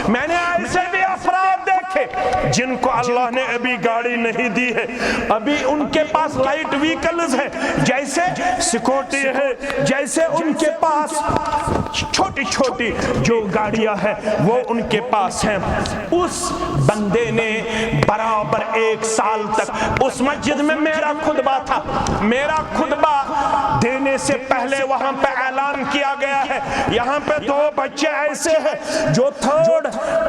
میں نے ایسے بھی افراد دیکھے جن کو اللہ نے ابھی گاڑی نہیں دی ہے، ابھی ان کے پاس لائٹ ویکلز ہے، جیسے سیکورٹی ہے، جیسے ان کے پاس چھوٹی چھوٹی جو گاڑیاں ہیں وہ ان کے پاس ہیں۔ اس بندے نے برابر 1 سال تک اس مسجد میں میرا خطبہ تھا، میرا خطبہ دینے سے پہلے وہاں پہ اعلان کیا گیا ہے یہاں پہ 2 بچے ایسے ہیں جو 3rd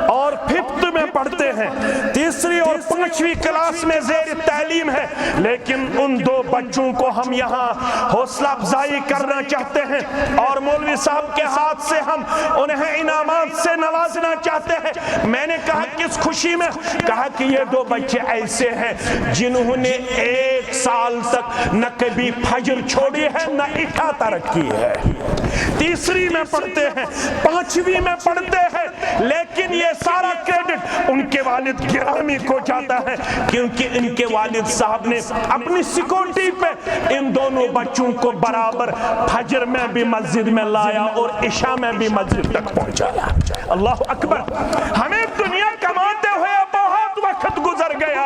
اور 5th میں پڑھتے ہیں، 3ری اور 5ویں کلاس میں زیر تعلیم ہے، لیکن ان 2 بچوں کو ہم یہاں حوصلہ افزائی کرنا چاہتے ہیں اور مولوی صاحب کے ہاتھ سے ہم انہیں انعامات سے نوازنا چاہتے ہیں۔ میں نے کہا کس خوشی میں؟ کہا کہ یہ 2 بچے ایسے ہیں جنہوں نے 1 سال تک نہ کبھی فجر چھوڑی ہے نہ عشاء ترک کی ہے، 3ری میں پڑھتے ہیں، 5ویں میں پڑھتے ہیں، لیکن یہ سارا کریڈٹ ان کے والد گرامی کو جاتا ہے کیونکہ ان کے والد صاحب نے اپنی سیکورٹی پہ ان دونوں بچوں کو برابر فجر میں بھی مسجد میں لایا اور عشاء میں بھی مسجد تک پہنچایا۔ اللہ اکبر! ہمیں دنیا کماتے ہوئے بہت وقت گزر گیا،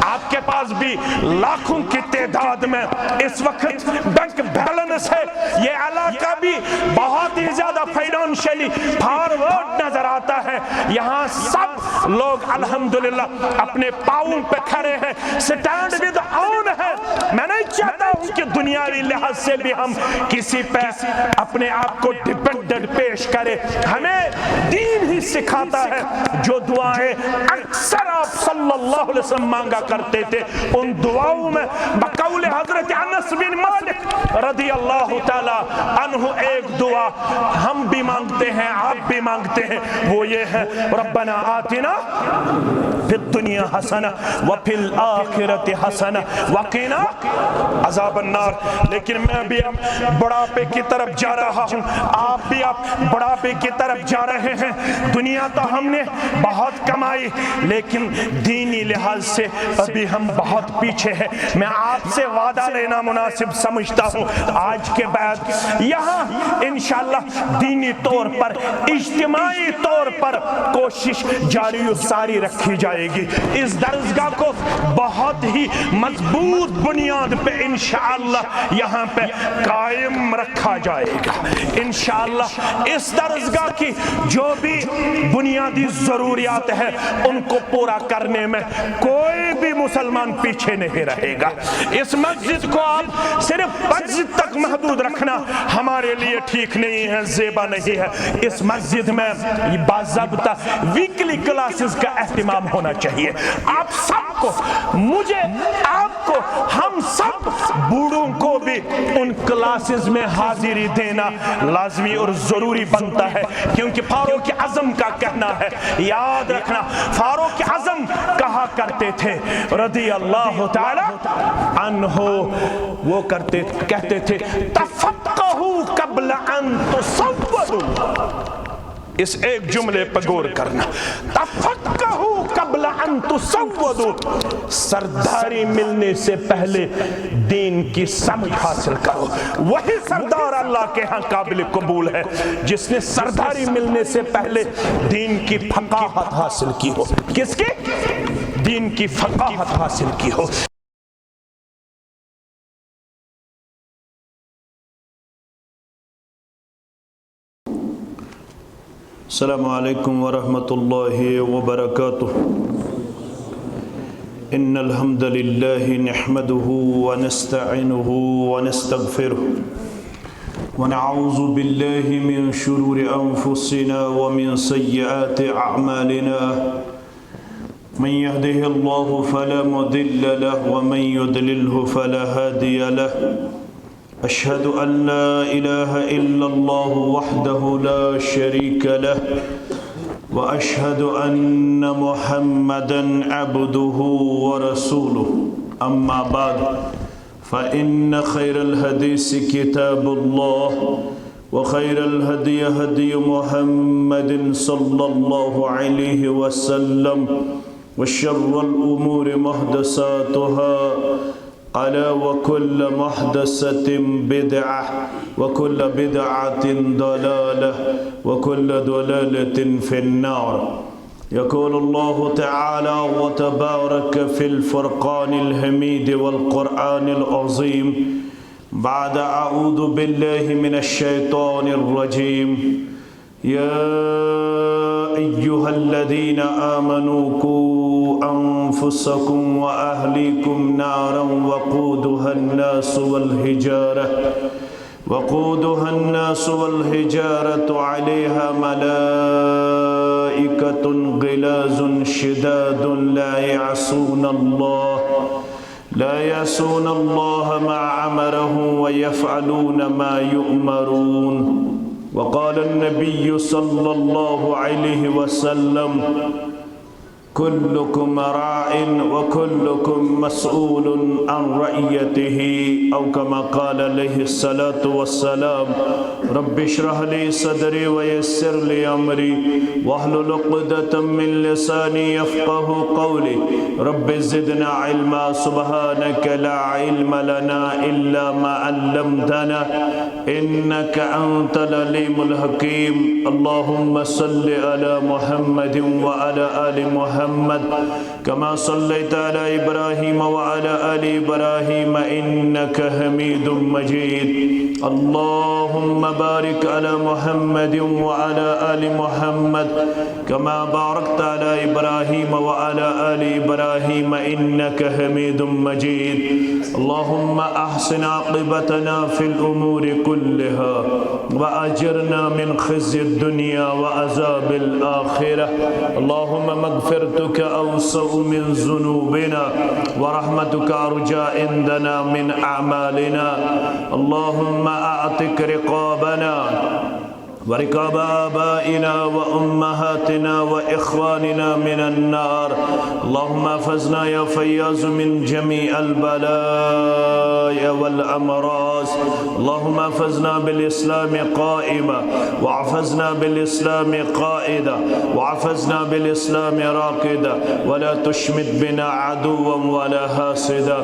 آپ کے پاس بھی لاکھوں کی تعداد میں اس وقت بینک بیلنس ہے، یہ علاقہ بھی بہت ہی زیادہ فائنانشلی فارورڈ نظر آتا ہے، یہاں سب لوگ الحمدللہ اپنے پاؤں پہ کھڑے ہیں، سٹینڈ ود آن ہے۔ میں نہیں چاہتا ہوں کہ دنیاوی لحاظ سے بھی ہم کسی پہ اپنے آپ کو ڈیپینڈنٹ پیش کرے، ہمیں دین ہی سکھاتا ہے۔ جو دعائیں اکثر آپ صلی اللہ علیہ وسلم مانگا کرتے تھے ان دعاؤں میں بقول حضرت انس بن مالک رضی اللہ تعالی عنہ ایک دعا ہم بھی مانگتے ہیں، آپ بھی مانگتے ہیں، وہ یہ ہے ربنا آتنا فی الدنیا حسنہ وفی الآخرۃ حسنہ وقنا عذاب النار۔ لیکن میں بھی اب بڑھاپے کی طرف جا رہا ہوں، آپ بھی اب بڑھاپے کی طرف جا رہے ہیں۔ دنیا تو ہم نے بہت کمائی لیکن دینی لحاظ سے ابھی ہم بہت پیچھے ہیں۔ میں آپ سے وعدہ لینا مناسب سمجھتا ہوں آج کے بعد یہاں انشاءاللہ دینی طور پر اجتماعی طور پر کوشش جاری و ساری رکھی جائے گی، اس درسگاہ کو بہت ہی مضبوط بنیاد پہ انشاءاللہ یہاں پہ قائم رکھا جائے گا۔ انشاءاللہ اس درسگاہ کی جو بھی بنیادی ضروریات ہیں ان کو پورا کرنے میں کوئی بھی مسلمان پیچھے نہیں رہے گا۔ اس مسجد کو آپ صرف مسجد تک محدود رکھنا ہمارے لیے ٹھیک نہیں ہے، زیبا نہیں ہے۔ اس مسجد میں باضابطہ ویکلی کلاسز کا اہتمام ہونا چاہیے۔ آپ سب کو، مجھے، آپ کو، ہم سب بوڑھوں کو بھی ان کلاسز میں حاضری دینا لازمی اور ضروری بنتا ہے، کیونکہ فاروق اعظم کا کہنا ہے، یاد رکھنا فاروق اعظم کہا کرتے تھے رضی اللہ تعالی عنہ، وہ کہتے تھے تفقہوا قبل ان تصودوا۔ اس ایک جملے پر غور کرنا، تفقہوا قبل ان تصودوا، سرداری ملنے سے پہلے دین کی سمجھ حاصل کرو۔ وہی سردار اللہ کے ہاں قابل قبول ہے جس نے سرداری ملنے سے پہلے دین کی فقاہت حاصل کی ہو۔ کس کی؟ دین کی فقاہت حاصل کی ہو۔ السلام علیکم ورحمۃ اللہ وبرکاتہ۔ ان الحمد للہ نحمده ونستعینه ونستغفره ونعوذ باللہ من شرور انفسنا ومن سیئات اعمالنا، من يهده الله فلا مضل له ومن يضلله فلا هادي له، أشهد أن لا إله إلا الله وحده لا شريك له، وأشهد أن محمدًا عبده ورسوله، أما بعد فإن خير الحديث كتاب الله، وخير الهدي هدي محمد صلى الله عليه وسلم، وشر الأمور محدثاتها، ألا وكل محدثة بدعة وكل بدعة ضلالة وكل ضلالة في النار. يقول الله تعالى وتبارك في الفرقان الحميد والقرآن العظيم بعد أعوذ بالله من الشيطان الرجيم يا أيها الذين آمنوا قوا أنفسكم وأهليكم نارا وقودها الناس والحجارة عليها ملائكة غلاظ شداد لا يعصون الله ما أمرهم ويفعلون ما يؤمرون. وقال النبي صلى الله عليه وسلم كلكم راع وكلكم مسؤول عن رعيته أو كما قال عليه الصلاة والسلام. رب اشرح لي صدري ويسر لي أمري واحلل عقدة من لساني يفقه قولي. رب زدنا علما سبحانك لا علم لنا إلا ما علمتنا إنك أنت العليم الحكيم. اللهم صل على محمد وعلى آل محمد كما صليت على إبراهيم وعلى آل إبراهيم إنك حميد مجيد. اللهم بارك على محمد وعلى آل محمد كما باركت على إبراهيم وعلى آل إبراهيم إنك حميد مجيد. اللهم أحسن عاقبتنا في الأمور كلها وأجرنا من خزي الدنيا وعذاب الآخرة. اللهم مغفرتك أوسع من ذنوبنا ورحمتك أرجى عندنا من أعمالنا. اللهم أعتق رقابنا ورقاب آبائنا وأمهاتنا وإخواننا من النار. اللهم احفظنا يا فياض من جميع البلايا والأمراض. اللهم احفظنا بالإسلام قائما واحفظنا بالإسلام قائدا واحفظنا بالإسلام راكدا ولا تشمت بنا عدوا ولا حاسدا.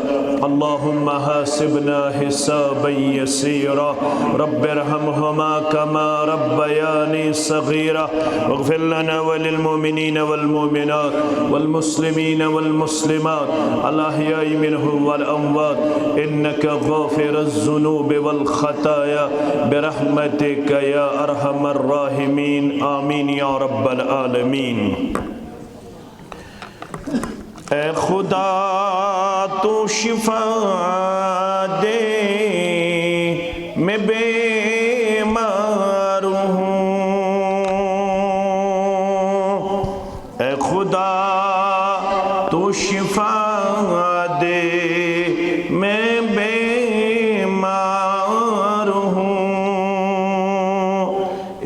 اللهم حاسبنا حسابا يسيرا. رب ارحمهما كما ربياني صغيرا. واغفر لنا وللمؤمنين والمؤمنات والمسلمين والمسلمات الأحياء منهم والأموات إنك غافر الذنوب والخطايا برحمتك يا أرحم الراحمين. آمين يا رب العالمين. اے خدا تو شفا دے میں بیمار ہوں. اے خدا تو شفا دے میں بیمار ہوں.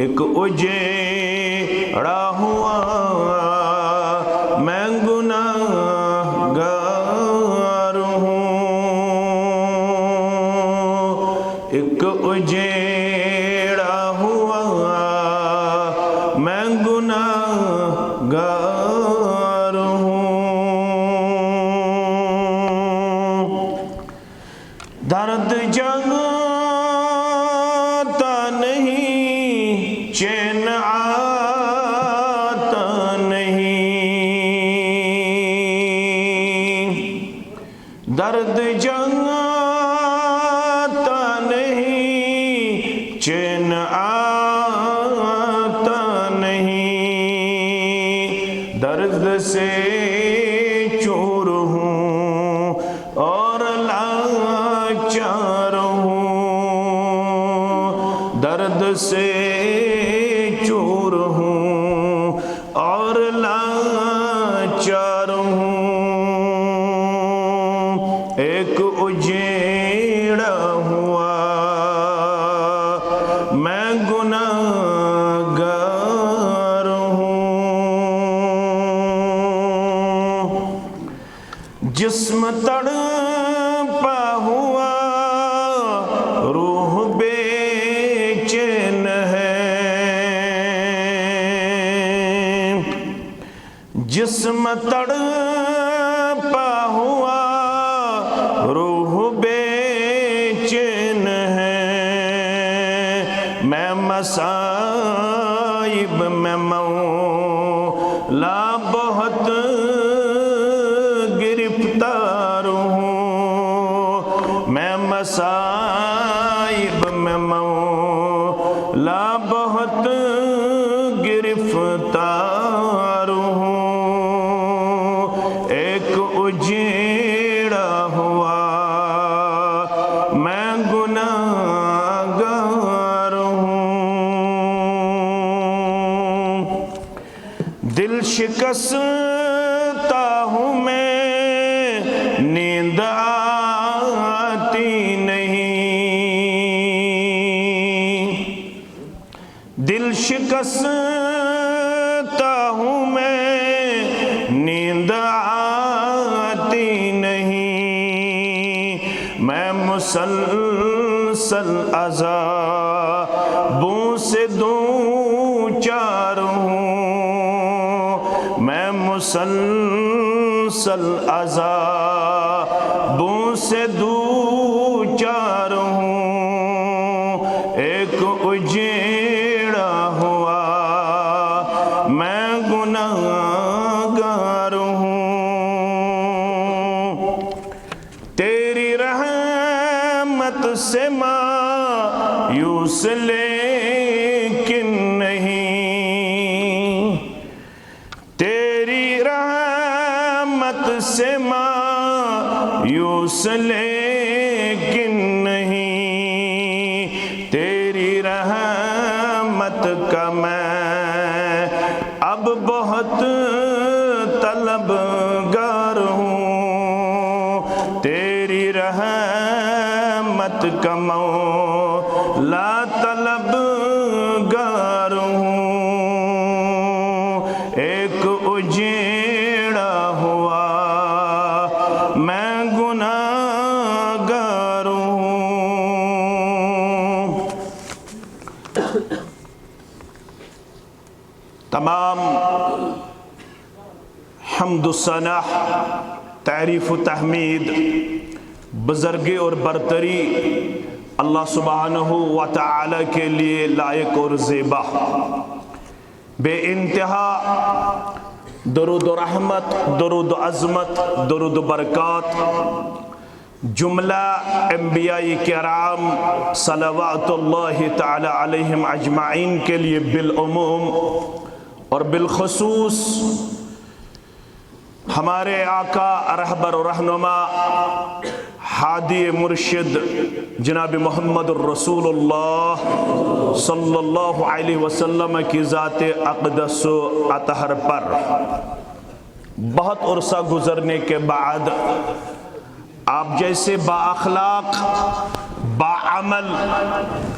ایک اجیڑا ہوا میں گناہگار ہوں. ایک اجیڑا ہوا میں گناہگار ہوں. درد جگاتا نہیں چین آتا نہیں. درد جگاتا نہیں چین آتا نہیں. درد سے چور ہوں اور لاچار ہوں. درد سے چور ہوں اور لاچار ہوں. ایک اجیڑا ہوا میں گناہگار ہوں. جسم تڑپا ہوا روح بے چین ہے. جسم تڑپا ہوا روح مصائب میں مولا بہت گرفتار ہوں، میں مصائب میں مولا بہت گرفتار ہوں، ایک اجیڑا ہوا میں گناہگار ہوں، دل شکستہ ہوں میں، نیند آتی نہیں، دل شکستہ ہوں میں، نیند آتی نہیں، میں مسلسل عذابوں سے دو چار ہوں، میں مسلسل عذابوں سے دو چار ہوں، ایک اجیڑا ہوا میں گناہگار ہوں، تیری رحمت سے مایوس لیکن نہیں، تیری رحمت سے مایوس لیکن نہیں، تیری رحمت کا میں اب بہت طلبگار ہوں، تیری رحمت کا مولا طلبگار ہوں، ایک اجیڑا ہوا میں گناہگار ہوں۔ تمام حمد و ثنا، تعریف و تحمید، بزرگی اور برتری اللہ سبحانہ و تعالی کے لیے لائق اور زیبا، بے انتہا درود و رحمت، درود و عظمت، درود و برکات جملہ انبیاء کرام صلوات اللہ تعالی علیہم اجمعین کے لیے بالعموم اور بالخصوص ہمارے آقا رہبر و رہنما ہادی مرشد جناب محمد الرسول اللہ صلی اللہ علیہ وسلم کی ذات اقدس و اطہر پر بہت عرصہ گزرنے کے بعد آپ جیسے با اخلاق، با عمل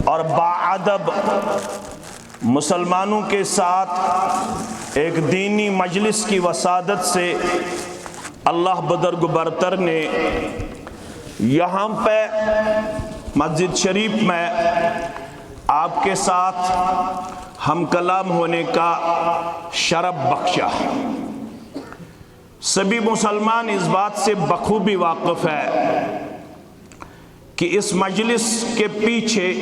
اور با ادب مسلمانوں کے ساتھ ایک دینی مجلس کی وسادت سے اللہ بزرگ برتر نے یہاں پہ مسجد شریف میں آپ کے ساتھ ہم کلام ہونے کا شرف بخشا۔ سبھی مسلمان اس بات سے بخوبی واقف ہے کہ اس مجلس کے پیچھے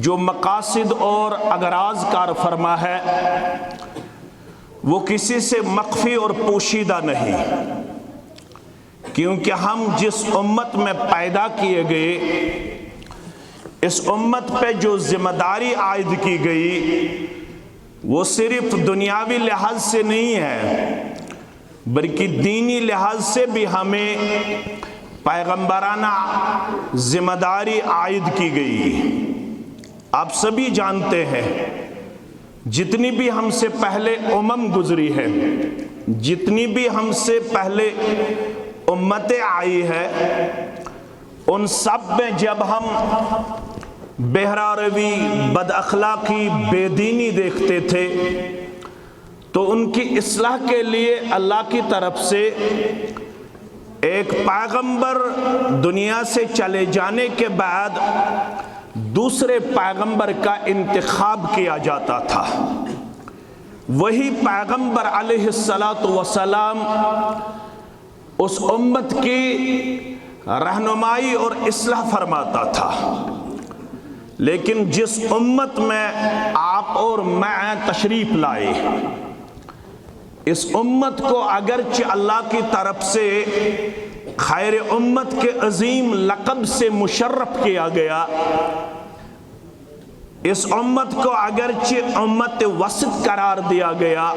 جو مقاصد اور اغراض کار فرما ہے وہ کسی سے مخفی اور پوشیدہ نہیں، کیونکہ ہم جس امت میں پیدا کیے گئے، اس امت پہ جو ذمہ داری عائد کی گئی وہ صرف دنیاوی لحاظ سے نہیں ہے بلکہ دینی لحاظ سے بھی ہمیں پیغمبرانہ ذمہ داری عائد کی گئی۔ آپ سبھی جانتے ہیں جتنی بھی ہم سے پہلے امم گزری ہے، جتنی بھی ہم سے پہلے امتیں آئی ہے، ان سب میں جب ہم بہرا روی، بد اخلاقی، بے دینی دیکھتے تھے تو ان کی اصلاح کے لیے اللہ کی طرف سے ایک پیغمبر دنیا سے چلے جانے کے بعد دوسرے پیغمبر کا انتخاب کیا جاتا تھا۔ وہی پیغمبر علیہ السلام اس امت کی رہنمائی اور اصلاح فرماتا تھا، لیکن جس امت میں آپ اور میں تشریف لائے، اس امت کو اگرچہ اللہ کی طرف سے خیر امت کے عظیم لقب سے مشرف کیا گیا، اس امت کو اگرچہ امت وسط قرار دیا گیا،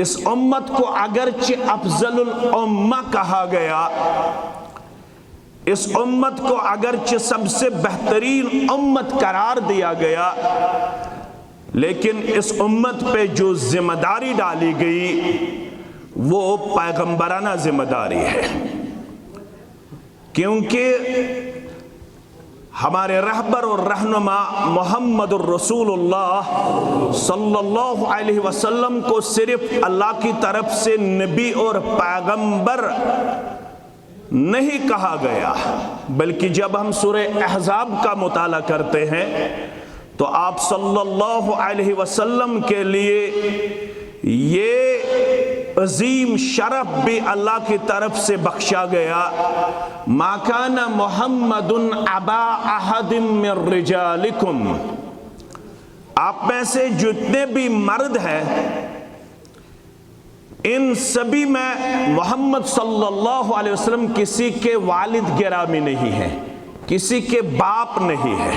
اس امت کو اگرچہ افضل الامہ کہا گیا، اس امت کو اگرچہ سب سے بہترین امت قرار دیا گیا، لیکن اس امت پہ جو ذمہ داری ڈالی گئی وہ پیغمبرانہ ذمہ داری ہے، کیونکہ ہمارے رہبر اور رہنما محمد الرسول اللہ صلی اللہ علیہ وسلم کو صرف اللہ کی طرف سے نبی اور پیغمبر نہیں کہا گیا، بلکہ جب ہم سورہ احزاب کا مطالعہ کرتے ہیں تو آپ صلی اللہ علیہ وسلم کے لیے یہ عظیم شرف بھی اللہ کی طرف سے بخشا گیا، ما کان محمد ابا احد من رجالکم، آپ میں سے جتنے بھی مرد ہیں ان سبھی میں محمد صلی اللہ علیہ وسلم کسی کے والد گرامی نہیں ہیں، کسی کے باپ نہیں ہے۔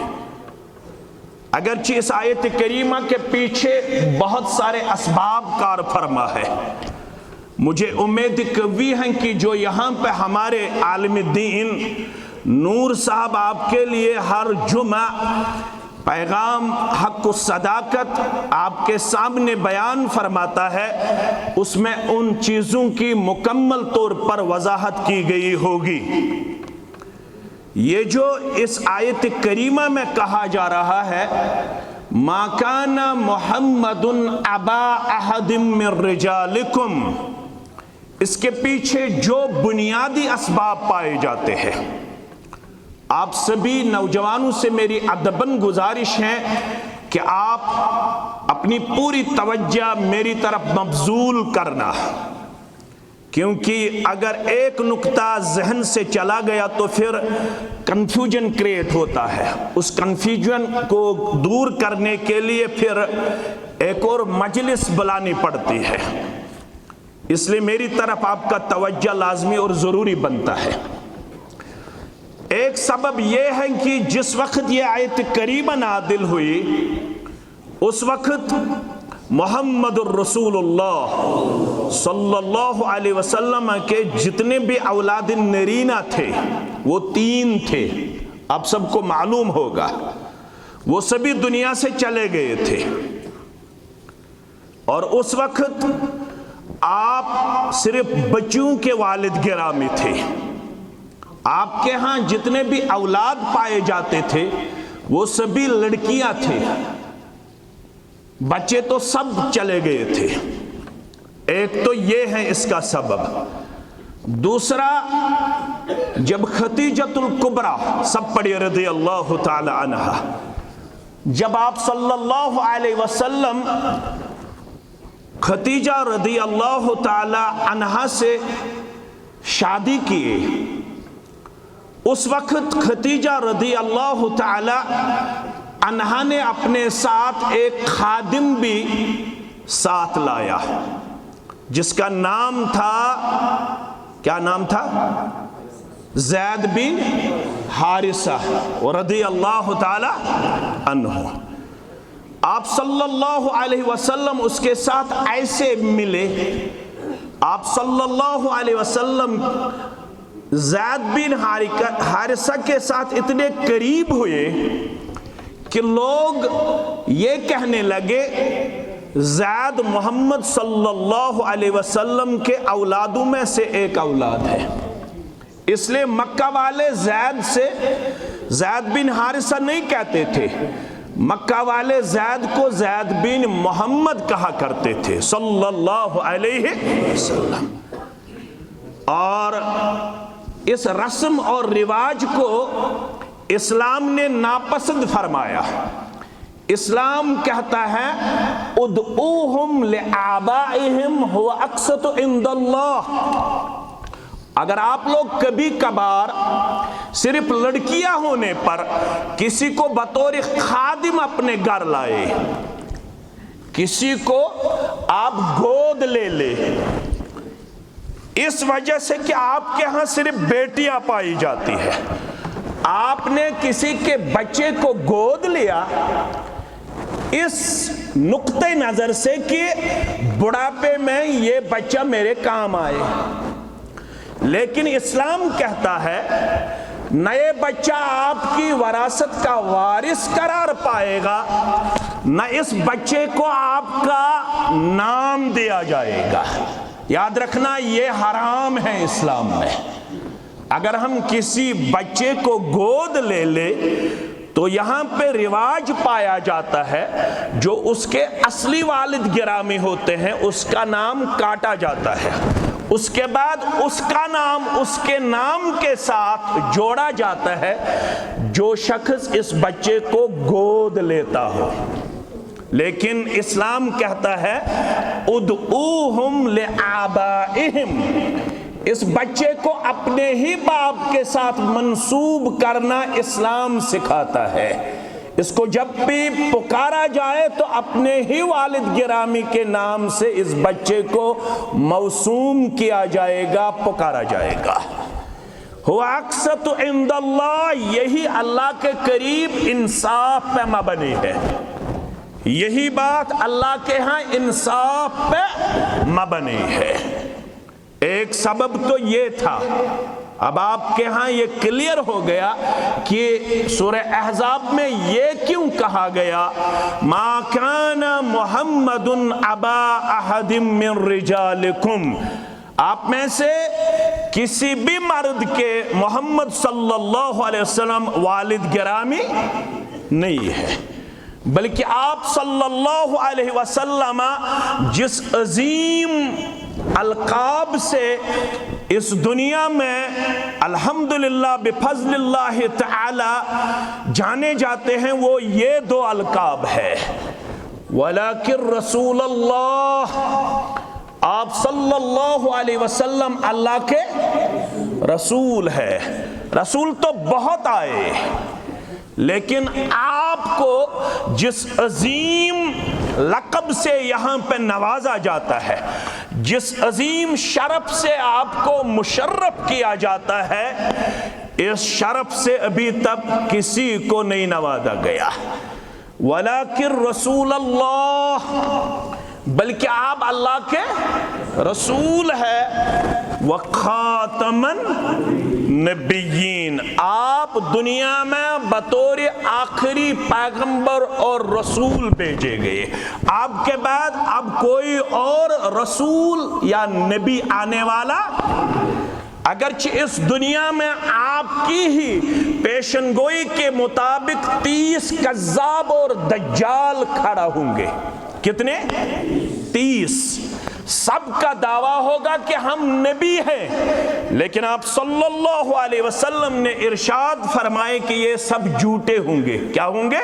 اگرچہ اس آیت کریمہ کے پیچھے بہت سارے اسباب کار فرما ہے، مجھے امید قوی ہے کہ جو یہاں پہ ہمارے عالم دین نور صاحب آپ کے لیے ہر جمعہ پیغام حق و صداقت آپ کے سامنے بیان فرماتا ہے، اس میں ان چیزوں کی مکمل طور پر وضاحت کی گئی ہوگی۔ یہ جو اس آیت کریمہ میں کہا جا رہا ہے ما کان محمد ابا احد من رجالکم، اس کے پیچھے جو بنیادی اسباب پائے جاتے ہیں، آپ سبھی نوجوانوں سے میری ادباً گزارش ہے کہ آپ اپنی پوری توجہ میری طرف مبذول کرنا، کیونکہ اگر ایک نقطہ ذہن سے چلا گیا تو پھر کنفیوژن کریٹ ہوتا ہے، اس کنفیوژن کو دور کرنے کے لیے پھر ایک اور مجلس بلانی پڑتی ہے، اس لیے میری طرف آپ کا توجہ لازمی اور ضروری بنتا ہے۔ ایک سبب یہ ہے کہ جس وقت یہ آیت کریمہ نازل ہوئی اس وقت محمد الرسول اللہ صلی اللہ علیہ وسلم کے جتنے بھی اولاد نرینہ تھے وہ 3 تھے، آپ سب کو معلوم ہوگا، وہ سبھی دنیا سے چلے گئے تھے، اور اس وقت آپ صرف بچوں کے والد گرامی تھے، آپ کے ہاں جتنے بھی اولاد پائے جاتے تھے وہ سبھی لڑکیاں تھے، بچے تو سب چلے گئے تھے۔ ایک تو یہ ہے اس کا سبب۔ دوسرا، جب خدیجۃ الکبریٰ، سب پڑھی رضی اللہ تعالی عنہا، جب آپ صلی اللہ علیہ وسلم خدیجہ رضی اللہ تعالی عنہا سے شادی کیے، اس وقت خدیجہ رضی اللہ تعالی عنہا نے اپنے ساتھ ایک خادم بھی ساتھ لایا جس کا نام تھا، کیا نام تھا؟ زید بن حارثہ رضی اللہ تعالی عنہ۔ آپ صلی اللہ علیہ وسلم اس کے ساتھ ایسے ملے، آپ صلی اللہ علیہ وسلم زید بن حارثہ کے ساتھ اتنے قریب ہوئے کہ لوگ یہ کہنے لگے زید محمد صلی اللہ علیہ وسلم کے اولادوں میں سے ایک اولاد ہے، اس لیے مکہ والے زید سے زید بن حارثہ نہیں کہتے تھے، مکہ والے زید کو زید بن محمد کہا کرتے تھے صلی اللہ علیہ وسلم۔ اور اس رسم اور رواج کو اسلام نے ناپسند فرمایا۔ اسلام کہتا ہے ادعوہم لآبائہم ہوا اقسط عند اللہ۔ اگر آپ لوگ کبھی کبھار صرف لڑکیاں ہونے پر کسی کو بطور خادم اپنے گھر لائے، کسی کو آپ گود لے لے، اس وجہ سے کہ آپ کے ہاں صرف بیٹیاں پائی جاتی ہے، آپ نے کسی کے بچے کو گود لیا اس نقطۂ نظر سے کہ بڑھاپے میں یہ بچہ میرے کام آئے، لیکن اسلام کہتا ہے نئے بچہ آپ کی وراثت کا وارث قرار پائے گا، نہ اس بچے کو آپ کا نام دیا جائے گا۔ یاد رکھنا یہ حرام ہے اسلام میں۔ اگر ہم کسی بچے کو گود لے لے تو یہاں پہ رواج پایا جاتا ہے جو اس کے اصلی والد گرامی ہوتے ہیں اس کا نام کاٹا جاتا ہے، اس کے بعد اس کا نام اس کے نام کے ساتھ جوڑا جاتا ہے جو شخص اس بچے کو گود لیتا ہو۔ لیکن اسلام کہتا ہے ادعوہم لآبائہم، اس بچے کو اپنے ہی باپ کے ساتھ منسوب کرنا اسلام سکھاتا ہے۔ اس کو جب بھی پکارا جائے تو اپنے ہی والد گرامی کے نام سے اس بچے کو موسوم کیا جائے گا، پکارا جائے گا۔ هو اقسط عند اللہ، یہی اللہ کے قریب انصاف پہ مبنی ہے، یہی بات اللہ کے ہاں انصاف پہ مبنی ہے۔ ایک سبب تو یہ تھا، اب آپ کے ہاں یہ کلیئر ہو گیا کہ سورہ احزاب میں یہ کیوں کہا گیا ما کان محمد ابا احد من رجالکم، آپ میں سے کسی بھی مرد کے محمد صلی اللہ علیہ وسلم والد گرامی نہیں ہے، بلکہ آپ صلی اللہ علیہ وسلم جس عظیم القاب سے اس دنیا میں الحمدللہ بفضل اللہ تعالی جانے جاتے ہیں وہ یہ دو القاب ہے، ولیکن رسول اللہ، آپ صلی اللہ علیہ وسلم اللہ کے رسول ہے۔ رسول تو بہت آئے لیکن آپ کو جس عظیم لقب سے یہاں پہ نوازا جاتا ہے، جس عظیم شرف سے آپ کو مشرف کیا جاتا ہے، اس شرف سے ابھی تک کسی کو نہیں نوازا گیا۔ ولیکن رسول اللہ، بلکہ آپ اللہ کے رسول ہے، وخاتم النبیین، آپ دنیا میں بطور آخری پیغمبر اور رسول بھیجے گئے، آپ کے بعد اب کوئی اور رسول یا نبی آنے والا، اگرچہ اس دنیا میں آپ کی ہی پیشن گوئی کے مطابق 30 کذاب اور دجال کھڑا ہوں گے۔ کتنے؟ 30۔ سب کا دعویٰ ہوگا کہ ہم نبی ہیں، لیکن آپ صلی اللہ علیہ وسلم نے ارشاد فرمائے کہ یہ سب جھوٹے ہوں گے۔ کیا ہوں گے؟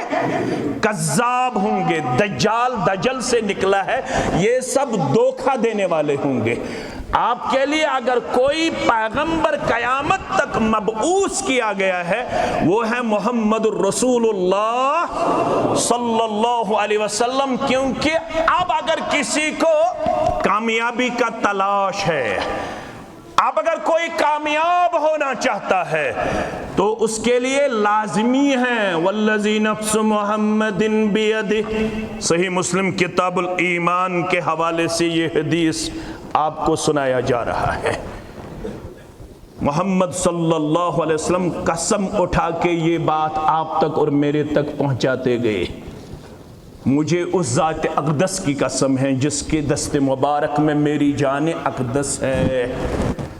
کذاب ہوں گے۔ دجال دجل سے نکلا ہے، یہ سب دھوکہ دینے والے ہوں گے۔ آپ کے لیے اگر کوئی پیغمبر قیامت تک مبعوث کیا گیا ہے وہ ہے محمد الرسول اللہ صلی اللہ علیہ وسلم، کیونکہ اب اگر کسی کو کامیابی کا تلاش ہے، اب اگر کوئی کامیاب ہونا چاہتا ہے تو اس کے لیے لازمی ہے والذی نفس محمد بیدہ، صحیح مسلم کتاب الایمان کے حوالے سے یہ حدیث آپ کو سنایا جا رہا ہے۔ محمد صلی اللہ علیہ وسلم قسم اٹھا کے یہ بات آپ تک اور میرے تک پہنچاتے گئے، مجھے اس ذات اقدس کی قسم ہے جس کے دست مبارک میں میری جان اقدس ہے،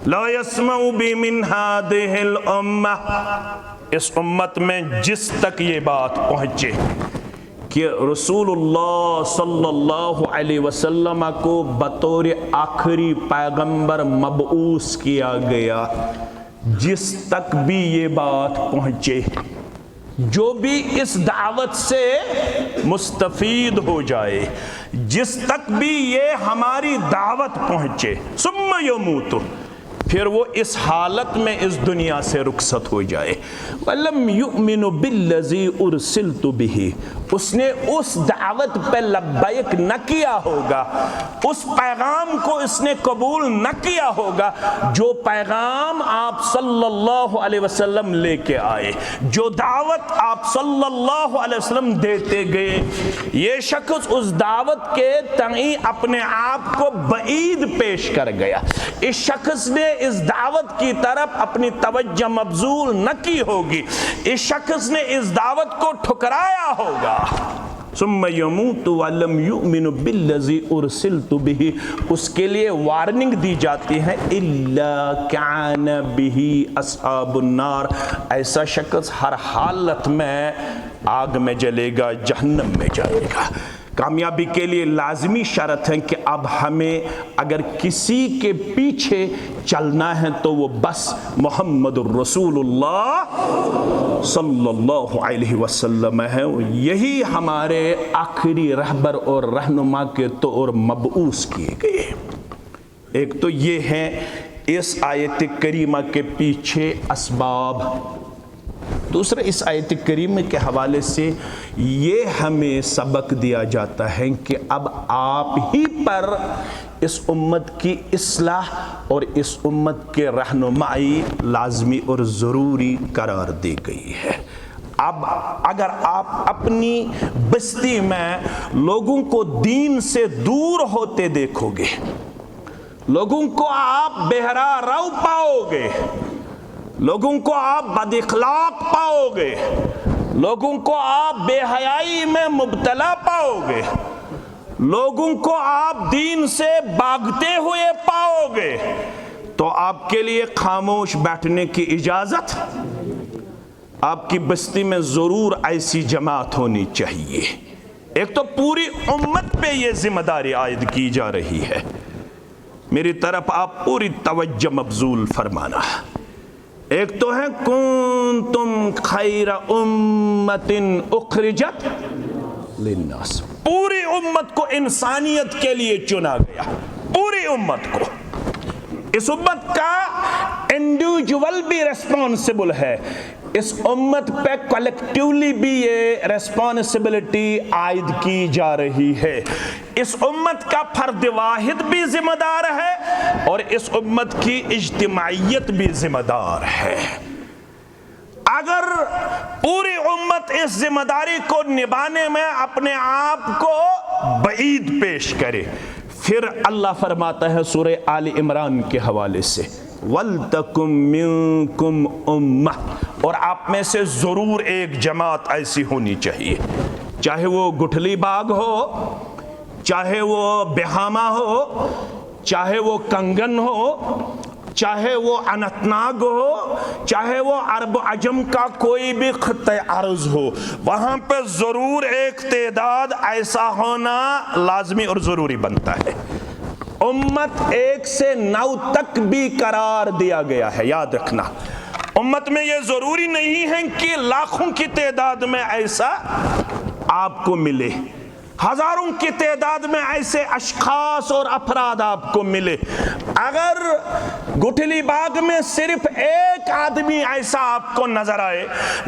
لا يسمع بی من هذه الامہ، اس امت میں جس تک یہ بات پہنچے کہ رسول اللہ صلی اللہ علیہ وسلم کو بطور آخری پیغمبر مبعوث کیا گیا، جس تک بھی یہ بات پہنچے، جو بھی اس دعوت سے مستفید ہو جائے، جس تک بھی یہ ہماری دعوت پہنچے، ثم یموت، پھر وہ اس حالت میں اس دنیا سے رخصت ہو جائے. وَلَمْ يُؤْمِنُ بِالَّذِي أُرْسِلْتُ بِهِ, اس نے اس دعوت پہ لبیک نہ کیا ہوگا, اس پیغام کو اس نے قبول نہ کیا ہوگا جو پیغام آپ صلی اللہ علیہ وسلم لے کے آئے, جو دعوت آپ صلی اللہ علیہ وسلم دیتے گئے. یہ شخص اس دعوت کے تئیں اپنے آپ کو بعید پیش کر گیا. اس شخص نے اس دعوت کی طرف اپنی توجہ مبذول نہ کی ہوگی, اس شخص نے اس دعوت کو ٹھکرایا ہوگا. ثم يموت ولم يؤمن بالذي ارسلت به, اس کے لیے وارننگ دی جاتی ہے الا كان به اصحاب النار, ایسا شخص ہر حالت میں آگ میں جلے گا, جہنم میں جائے گا. کامیابی کے لیے لازمی شرط ہے کہ اب ہمیں اگر کسی کے پیچھے چلنا ہے تو وہ بس محمد الرسول اللہ صلی اللہ علیہ وسلم ہے. یہی ہمارے آخری رہبر اور رہنما کے طور مبعوث کیے گئے. ایک تو یہ ہے اس آیت کریمہ کے پیچھے اسباب. دوسرا, اس آیت کریمہ کے حوالے سے یہ ہمیں سبق دیا جاتا ہے کہ اب آپ ہی پر اس امت کی اصلاح اور اس امت کے رہنمائی لازمی اور ضروری قرار دی گئی ہے. اب اگر آپ اپنی بستی میں لوگوں کو دین سے دور ہوتے دیکھو گے, لوگوں کو آپ بہرا رو پاؤ گے, لوگوں کو آپ بد اخلاق پاؤ گے, لوگوں کو آپ بے حیائی میں مبتلا پاؤ گے, لوگوں کو آپ دین سے بھاگتے ہوئے پاؤ گے, تو آپ کے لیے خاموش بیٹھنے کی اجازت آپ کی بستی میں ضرور ایسی جماعت ہونی چاہیے. ایک تو پوری امت پہ یہ ذمہ داری عائد کی جا رہی ہے, میری طرف آپ پوری توجہ مبذول فرمانا. ایک تو ہے کنتم خیر امت اخرجت للناس, پوری امت کو انسانیت کے لیے چنا گیا, پوری امت کو. اس امت کا انڈیویجول بھی ریسپانسبل ہے, اس امت پہ کلیکٹیولی بھی یہ ریسپانسبلٹی عائد کی جا رہی ہے. اس امت کا فرد واحد بھی ذمہ دار ہے اور اس امت کی اجتماعیت بھی ذمہ دار ہے. اگر پوری امت اس ذمہ داری کو نبھانے میں اپنے آپ کو بعید پیش کرے, پھر اللہ فرماتا ہے سورہ آل عمران کے حوالے سے وَلْتَكُمْ مِنْكُمْ أُمَّةٌ, اور آپ میں سے ضرور ایک جماعت ایسی ہونی چاہیے, چاہے وہ گٹھلی باغ ہو, چاہے وہ بہامہ ہو, چاہے وہ کنگن ہو, چاہے وہ اننت ناگ ہو, چاہے وہ عرب عجم کا کوئی بھی خطہ ارض ہو, وہاں پہ ضرور ایک تعداد ایسا ہونا لازمی اور ضروری بنتا ہے. امت 1 سے 9 تک بھی قرار دیا گیا ہے, یاد رکھنا. امت میں یہ ضروری نہیں ہے کہ لاکھوں کی تعداد میں ایسا آپ کو ملے, ہزاروں کی تعداد میں ایسے اشخاص اور افراد آپ کو ملے. اگر گٹھلی باغ میں صرف ایک آدمی ایسا آپ کو نظر آئے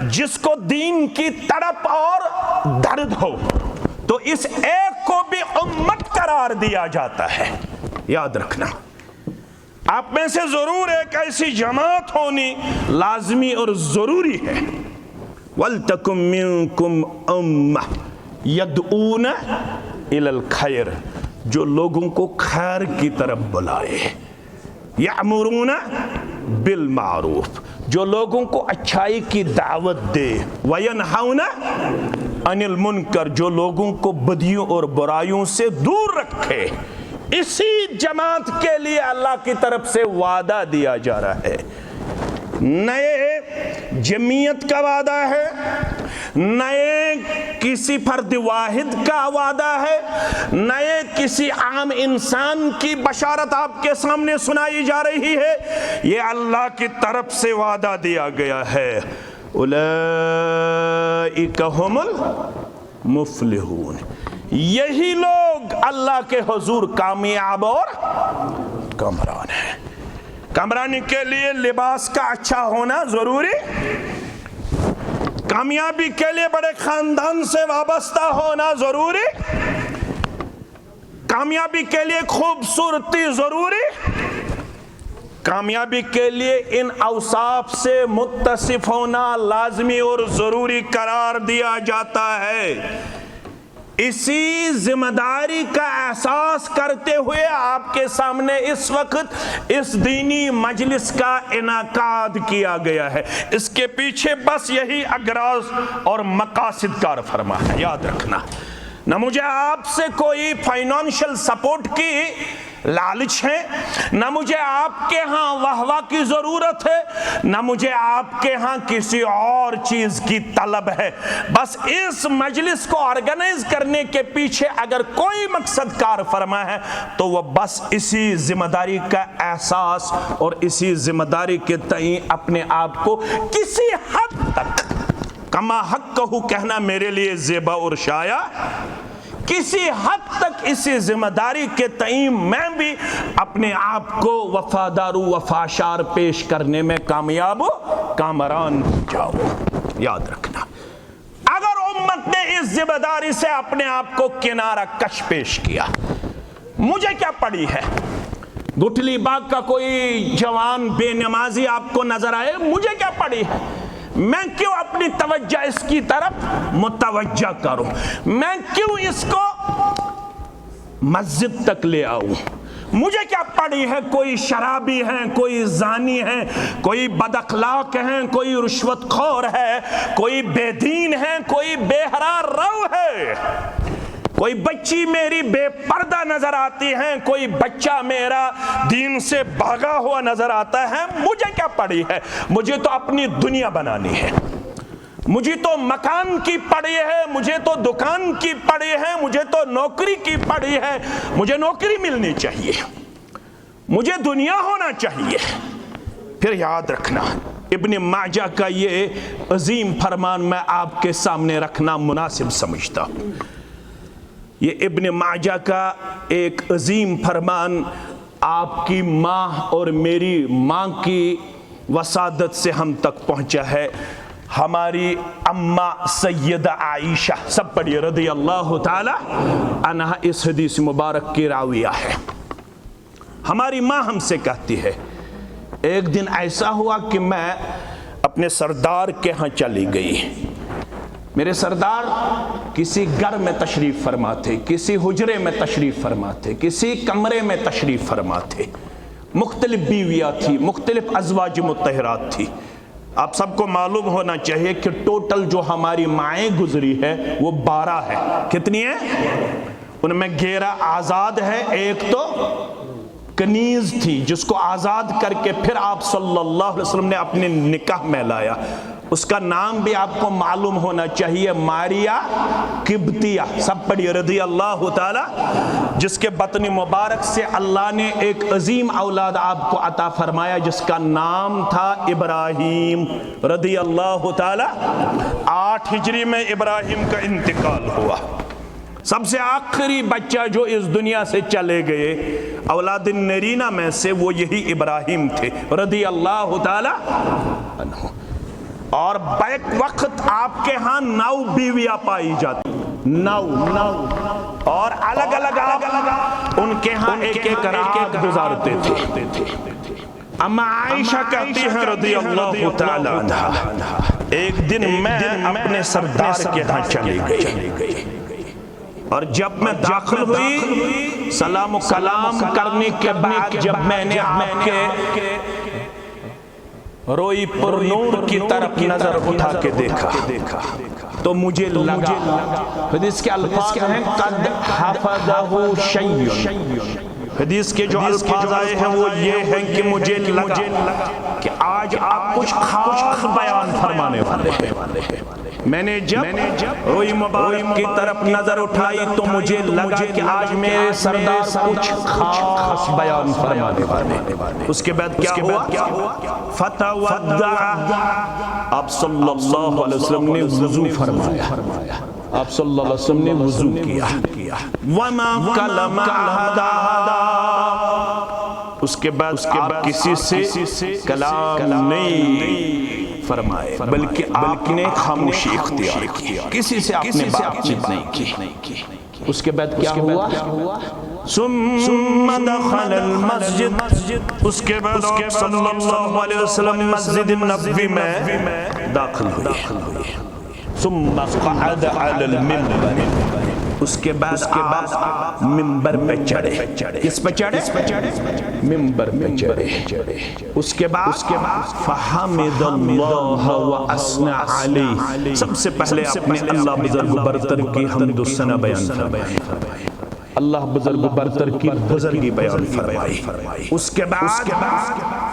جس کو دین کی تڑپ اور درد ہو, تو اس ایک کو بھی امت قرار دیا جاتا ہے. یاد رکھنا, آپ میں سے ضرور ایک ایسی جماعت ہونی لازمی اور ضروری ہے. وَلْتَكُمْ مِنْكُمْ أُمَّةٌ يَدْعُونَ إِلَى الْخَيْرِ, جو لوگوں کو خیر کی طرف بلائے. يَأْمُرُونَ بِالْمَعْرُوفِ, جو لوگوں کو اچھائی کی دعوت دے. وَيَنْهَوْنَ عَنِ الْمُنْكَرِ, جو لوگوں کو بدیوں اور برائیوں سے دور رکھے. اسی جماعت کے لیے اللہ کی طرف سے وعدہ دیا جا رہا ہے. نئے جمعیت کا وعدہ ہے, نئے کسی فرد واحد کا وعدہ ہے, نئے کسی عام انسان کی بشارت آپ کے سامنے سنائی جا رہی ہے. یہ اللہ کی طرف سے وعدہ دیا گیا ہے. اولئک هم المفلحون, یہی لوگ اللہ کے حضور کامیاب اور کامران ہیں. کامرانی کے لیے لباس کا اچھا ہونا ضروری، کامیابی کے لیے بڑے خاندان سے وابستہ ہونا ضروری، کامیابی کے لیے خوبصورتی ضروری، کامیابی کے لیے ان اوصاف سے متصف ہونا لازمی اور ضروری قرار دیا جاتا ہے۔ اسی ذمہ داری کا احساس کرتے ہوئے آپ کے سامنے اس وقت اس دینی مجلس کا انعقاد کیا گیا ہے۔ اس کے پیچھے بس یہی اغراض اور مقاصد کار فرما ہے، یاد رکھنا۔ نہ مجھے آپ سے کوئی فائنانشل سپورٹ کی لالچ ہے، نہ مجھے آپ کے ہاں واہ واہ کی ضرورت ہے، نہ مجھے آپ کے ہاں کسی اور چیز کی طلب ہے۔ بس اس مجلس کو آرگنائز کرنے کے پیچھے اگر کوئی مقصد کار فرما ہے تو وہ بس اسی ذمہ داری کا احساس اور اسی ذمہ داری کے تئیں اپنے آپ کو کسی حد تک کما حق کہو کہنا میرے لیے زیبا اور شایع، کسی حد تک اسی ذمہ داری کے تئیں میں بھی اپنے آپ کو وفادار و وفاشار پیش کرنے میں کامیاب و کامران جاؤں۔ یاد رکھنا، اگر امت نے اس ذمہ داری سے اپنے آپ کو کنارہ کش پیش کیا، مجھے کیا پڑی ہے؟ گٹھلی باغ کا کوئی جوان بے نمازی آپ کو نظر آئے، مجھے کیا پڑی ہے؟ میں کیوں اپنی توجہ اس کی طرف متوجہ کروں؟ میں کیوں اس کو مسجد تک لے آؤں؟ مجھے کیا پڑی ہے؟ کوئی شرابی ہیں، کوئی زانی ہیں، کوئی بد اخلاق ہیں، کوئی رشوت خور ہے، کوئی بے دین ہے، کوئی بے حیا رو ہے، کوئی بچی میری بے پردہ نظر آتی ہے، کوئی بچہ میرا دین سے بھاگا ہوا نظر آتا ہے، مجھے کیا پڑی ہے؟ مجھے تو اپنی دنیا بنانی ہے، مجھے تو مکان کی پڑی ہے، مجھے تو دکان کی پڑی ہے، مجھے تو نوکری کی پڑی ہے، مجھے نوکری ملنی چاہیے، مجھے دنیا ہونا چاہیے۔ پھر یاد رکھنا، ابن ماجہ کا یہ عظیم فرمان میں آپ کے سامنے رکھنا مناسب سمجھتا ہوں۔ یہ ابن ماجہ کا ایک عظیم فرمان آپ کی ماں اور میری ماں کی وسادت سے ہم تک پہنچا ہے۔ ہماری اماں سیدہ عائشہ، سب پڑھیے، رضی اللہ تعالی عنہا اس حدیث مبارک کی راویہ ہے۔ ہماری ماں ہم سے کہتی ہے، ایک دن ایسا ہوا کہ میں اپنے سردار کے ہاں چلی گئی۔ میرے سردار کسی گھر میں تشریف فرما تھے، کسی حجرے میں تشریف فرما تھے، کسی کمرے میں تشریف فرما تھے۔ مختلف بیویاں تھی، مختلف ازواج مطہرات تھی۔ آپ سب کو معلوم ہونا چاہیے کہ ٹوٹل جو ہماری مائیں گزری ہے وہ 12 ہے۔ کتنی ہیں؟ ان میں 11 آزاد ہے، ایک تو کنیز تھی جس کو آزاد کر کے پھر آپ صلی اللہ علیہ وسلم نے اپنے نکاح میں لایا۔ اس کا نام بھی آپ کو معلوم ہونا چاہیے، ماریہ قبطیہ، سب پڑھی، رضی اللہ تعالی، جس کے بطن مبارک سے اللہ نے ایک عظیم اولاد آپ کو عطا فرمایا جس کا نام تھا ابراہیم، رضی اللہ تعالی۔ 8 ہجری میں ابراہیم کا انتقال ہوا۔ سب سے آخری بچہ جو اس دنیا سے چلے گئے اولاد نرینہ میں سے وہ یہی ابراہیم تھے، رضی اللہ تعالی عنہ۔ اور بیک وقت آپ کے ہاں 9 بیویاں پائی جاتی، 9 اور الگ الگ ان کے ہاں ایک ایک رات گزارتے تھے۔ اما عائشہ کہتی ہیں رضی اللہ تعالی عنہا، ایک دن میں اپنے سردار کے ہاں چلی گئی اور جب میں داخل ہوئی سلام و کلام کرنے کے بعد جب میں نے آپ کے روئی پر نور کی طرف نظر اٹھا کے دیکھا تو مجھے لگا، حدیث کے الفاظ ہیں قد حفظہ شیء، حدیث کے جو الفاظ آئے ہیں وہ یہ ہیں کہ مجھے لگا کہ آج آپ کچھ خاص بیان فرمانے والے ہیں۔ میں نے جب روئی مبارک کی طرف نظر اٹھائی تو مجھے لگا کہ آج میرے سردار کچھ خاص بیان فرمانے والے۔ اس کے بعد کیا ہوا؟ فتودع، آپ صلی اللہ علیہ وسلم نے وضو فرمایا، آپ صلی اللہ علیہ وسلم نے وضو کیا۔ وما کلم احدا، اس کے بعد آپ کسی سے کلام نہیں فرمائے بلکہ آپ نے خاموشی اختیار کی، کسی سے آپ نے بات چیت نہیں کی۔ اس کے بعد کیا ہوا؟ ثم دخل المسجد، اس کے بعد آپ صلی اللہ علیہ وسلم مسجد نبوی میں داخل ہوئے۔ ثم قعد علی المنبر، اس کے بعد آپ منبر پہ چڑھے۔ کس پہ چڑھے؟ منبر پہ چڑھے۔ اس کے بعد فحمد اللہ واثنى علیہ، سب سے پہلے اپنے اللہ بزرگ برتر کی حمد و ثنا بیان فرمائے، اللہ بزرگ برتر کی بزرگی بیان فرمائی۔ اس کے بعد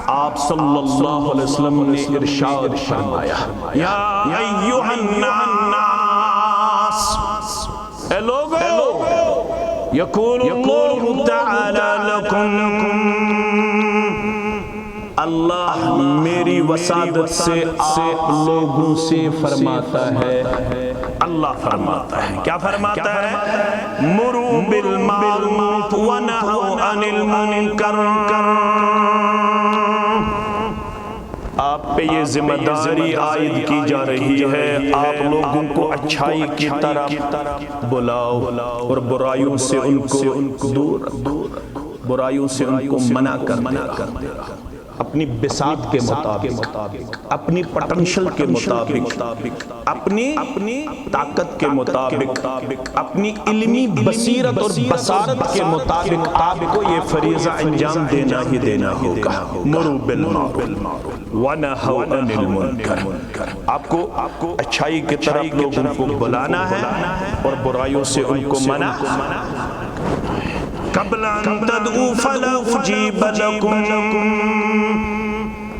آپ صلی اللہ علیہ وسلم نے ارشاد فرمایا، یا ایھا الناس، اے لوگو، یقول اللہ تعالی لکم، اللہ میری وسادت سے آپ لوگوں سے فرماتا ہے، اللہ فرماتا ہے، کیا فرماتا ہے؟ مروا بالمعروف ونہوا عن المنکر، آپ پہ یہ ذمہ داری عائد کی جا رہی ہے، آپ لوگوں کو اچھائی کی طرف بلاؤ اور برائیوں سے ان کو دور، برائیوں سے ان کو منع کرتے رہو، اپنی بساط کے مطابق، اپنی پوٹینشل کے مطابق، اپنی طاقت کے مطابق، اپنی علمی بصیرت اور بصارت کے مطابق آپ کو یہ فریضہ انجام دینا ہی دینا ہوگا۔ مروا بالمعروف ونہوا عن المنکر، آپ کو اچھائی کی طرف لوگوں کو بلانا ہے اور برائیوں سے ان کو منع۔ قبل ان تدعوا فلا اجیب لکم،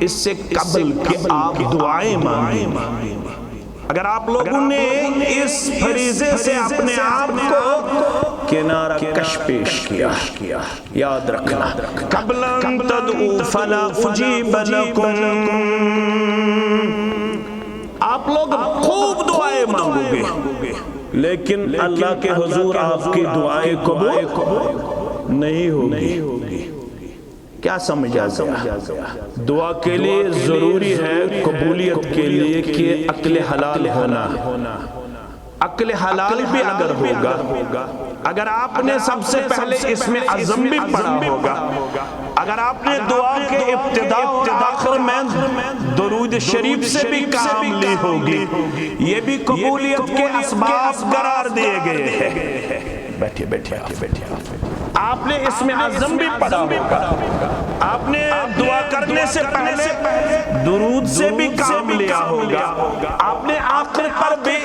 اس سے قبل کہ آپ دعائیں مانگیں، اگر آپ لوگوں نے اس فریضے سے اپنے آپ کو کنارہ کش پیش کیا، یاد رکھنا، قبل ان تدعوا فلا اجیب لکم، آپ لوگ خوب دعائیں مانگو گے لیکن اللہ کے حضور آپ کی دعائیں قبول نہیں ہوگی۔ کیا سمجھا گیا؟ دعا کے لیے ضروری ہے قبولیت کے لیے کہ عقل حلال ہونا، عقل حلال بھی اگر ہوگا، اگر آپ نے سب سے پہلے اس میں عزم بھی پڑھا ہوگا، اگر آپ نے دعا کے ابتدا اور آخر میں درود شریف سے بھی کام لی ہوگی، یہ بھی قبولیت کے اسباب قرار دیے گئے ہیں۔ بیٹھے آپ نے اس میں عزم بھی پڑھا ہوگا، آپ نے دعا کرنے سے پہلے درود سے بھی کام لیا ہوگا، آپ نے آخر پر بھی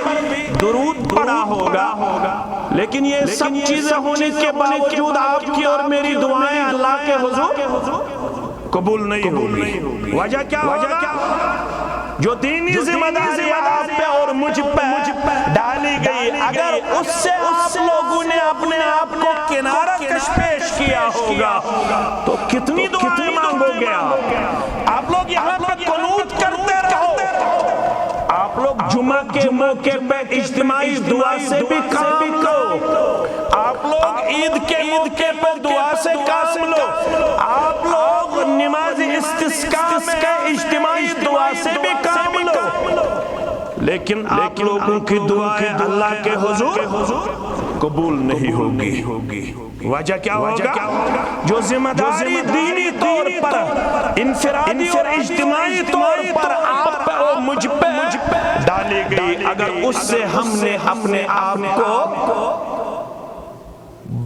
درود پڑھا ہوگا، لیکن یہ سب چیزیں ہونے کے باوجود آپ کی اور میری دعائیں اللہ کے حضور قبول نہیں ہوگی۔ وجہ کیا ہوگا؟ جو دینی ذمہ داری آپ پہ اور مجھ پہ ڈالی گئی، اگر اس سے آپ لوگوں نے اپنے آپ کو کنارہ کش پیش کیا ہوگا تو کتنی دعائیں مانگو گے آپ لوگ یہاں پہ قنوت کرتے رہو، آپ لوگ جمعہ کے موقع پہ اجتماعی دعا سے بھی کام لو، آپ لوگ عید کے موقع پر دعا سے کام لو، آپ لوگ نماز استسقاء میں اجتماعی دعا سے بھی کام لو، لیکن آپ لوگوں کی دعائیں اللہ کے حضور قبول نہیں ہوگی۔ وجہ کیا ہوگا؟ جو ذمہ داری دینی طور پر، انفرادی اور اجتماعی طور پر آپ پہ اور مجھ پہ ڈالی گئی، اگر اس سے ہم نے اپنے آپ کو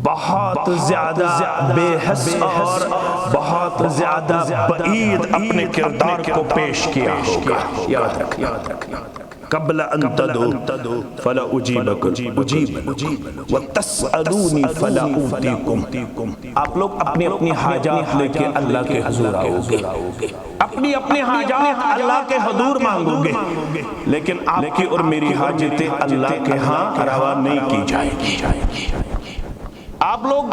بہت زیادہ بے حس اور بہت زیادہ بعید اپنے کردار کو پیش کیا ہوگا، یاد رکھنا، قبل ان تدعوا فلا اجیب وتسألونی فلا اوتیکم، آپ لوگ اپنی اپنی حاجات لے کے اللہ کے حضور آؤ گے، اپنی اپنی حاجات اللہ کے حضور مانگو گے، لیکن آپ کی اور میری حاجتیں اللہ کے ہاں روا نہیں کی جائے گی۔ آپ لوگ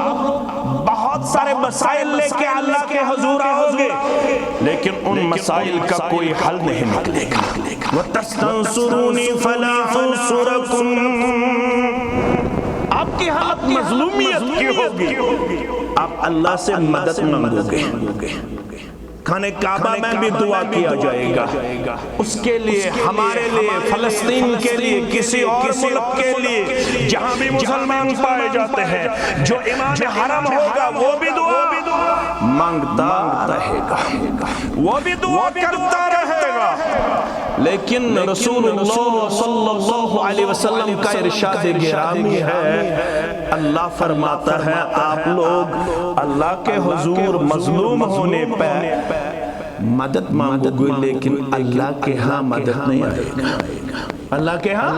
بہت سارے مسائل لے کے اللہ کے حضور آؤ گے، لیکن ان مسائل کا کوئی حل نہیں نکلے گا۔ وَتَسْتَنْصُرُونِي فَلَا أَنْصُرَكُمْ، اب آپ کی حالت مظلومیت کی ہوگی، آپ اللہ سے مدد مانگو گے، خانہ کعبہ میں بھی دعا کیا جائے گا، اس کے لیے، ہمارے لیے، فلسطین کے لیے، کسی اور ملک کے لیے جہاں بھی مسلمان پائے جاتے ہیں، جو امام حرم ہوگا وہ بھی دعا مانگتا رہے گا، وہ بھی دعا کرتا رہے گا۔ لیکن رسول اللہ صلی اللہ علیہ وسلم کا ارشاد گرامی ہے، اللہ فرماتا ہے آپ لوگ اللہ کے حضور مظلوم ہونے پہ مدد مانگو گے، لیکن اللہ کے ہاں مدد نہیں آئے گا، اللہ کے ہاں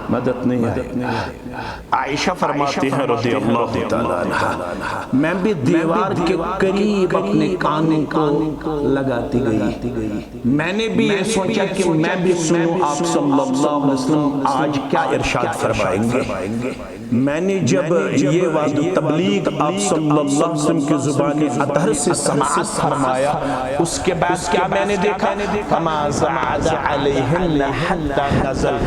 مدد نہیں آئے گا۔ عائشہ فرماتی ہیں رضی اللہ تعالیٰ عنہ، میں بھی دیوار کے قریب اپنے کانوں کو لگاتی گئی، میں نے بھی یہ سوچا کہ میں بھی سنوں آپ صلی اللہ علیہ وسلم آج کیا ارشاد فرمائیں گے۔ میں نے جب یہ وعد تبلیغ آپ صلی اللہ علیہ وسلم کی زبان اطہر سے سماعت فرمایا، اس کے بعد کیا میں نے دیکھا، فما زعد علیہن حتی نزل،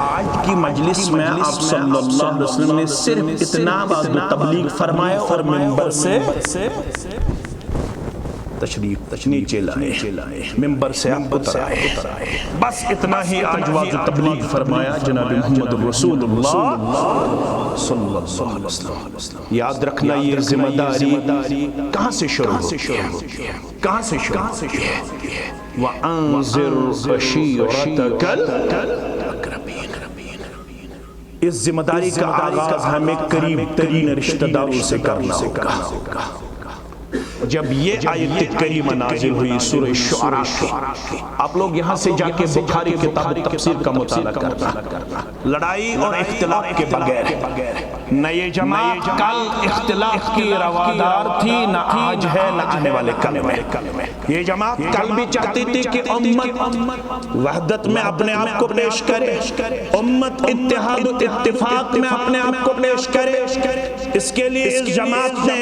آج کی مجلس میں آپ صلی اللہ علیہ وسلم نے صرف اتنا وعد تبلیغ فرمایا اور منبر سے تشریف نیچے لائے، منبر سے آپ اتر آئے، بس اتنا ہی آج واضح تبلیغ فرمایا جناب محمد رسول اللہ صلی اللہ علیہ وسلم۔ یاد رکھنا یہ ذمہ داری کہاں سے شروع ہوتی ہے، کہاں سے شروع ہوتی ہے، وَأَنذِرْ عَشِيرَتَكَ الْأَقْرَبِينَ۔ اس ذمہ داری کا آغاز ہمیں قریب ترین رشتہ داروں سے کرنا ہوگا۔ جب یہ آیت کریمہ نازل ہوئی سورہ شعراء کی، آپ لوگ یہاں سے جا کے بخاری کتاب تفسیر کا مطالعہ کرنا، لڑائی اور اختلاف کے بغیر، نہ یہ جماعت کل اختلاف کی روادار تھی، نہ آج ہے، نہ آنے والے کل میں۔ یہ جماعت کل بھی چاہتی تھی کہ امت وحدت میں اپنے آپ کو پیش کرے، امت اتحاد و اتفاق میں اپنے آپ کو پیش کرے۔ اس کے لیے اس جماعت نے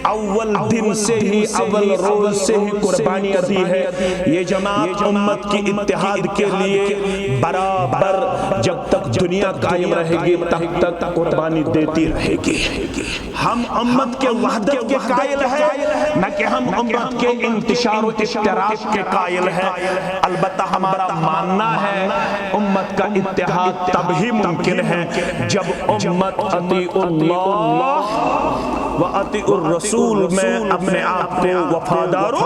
اول دن سے ہی، اول روز سے ہی قربانیاں دی ہے۔ یہ جماعت امت کی اتحاد کے لیے برابر جب تک دنیا قائم رہے گی تب تک قربانی دیتی رہے گی۔ ہم امت کے وحدت کے قائل ہیں، نہ کہ ہم امت کے انتشار و اشتراک کے قائل ہیں۔ البتہ ہمارا ماننا ہے امت کا اتحاد تب ہی ممکن ہے جب امت اطیعوا اللہ وَأَطِیعُوا الرَّسُولِ میں اپنے آپ کو وفادار و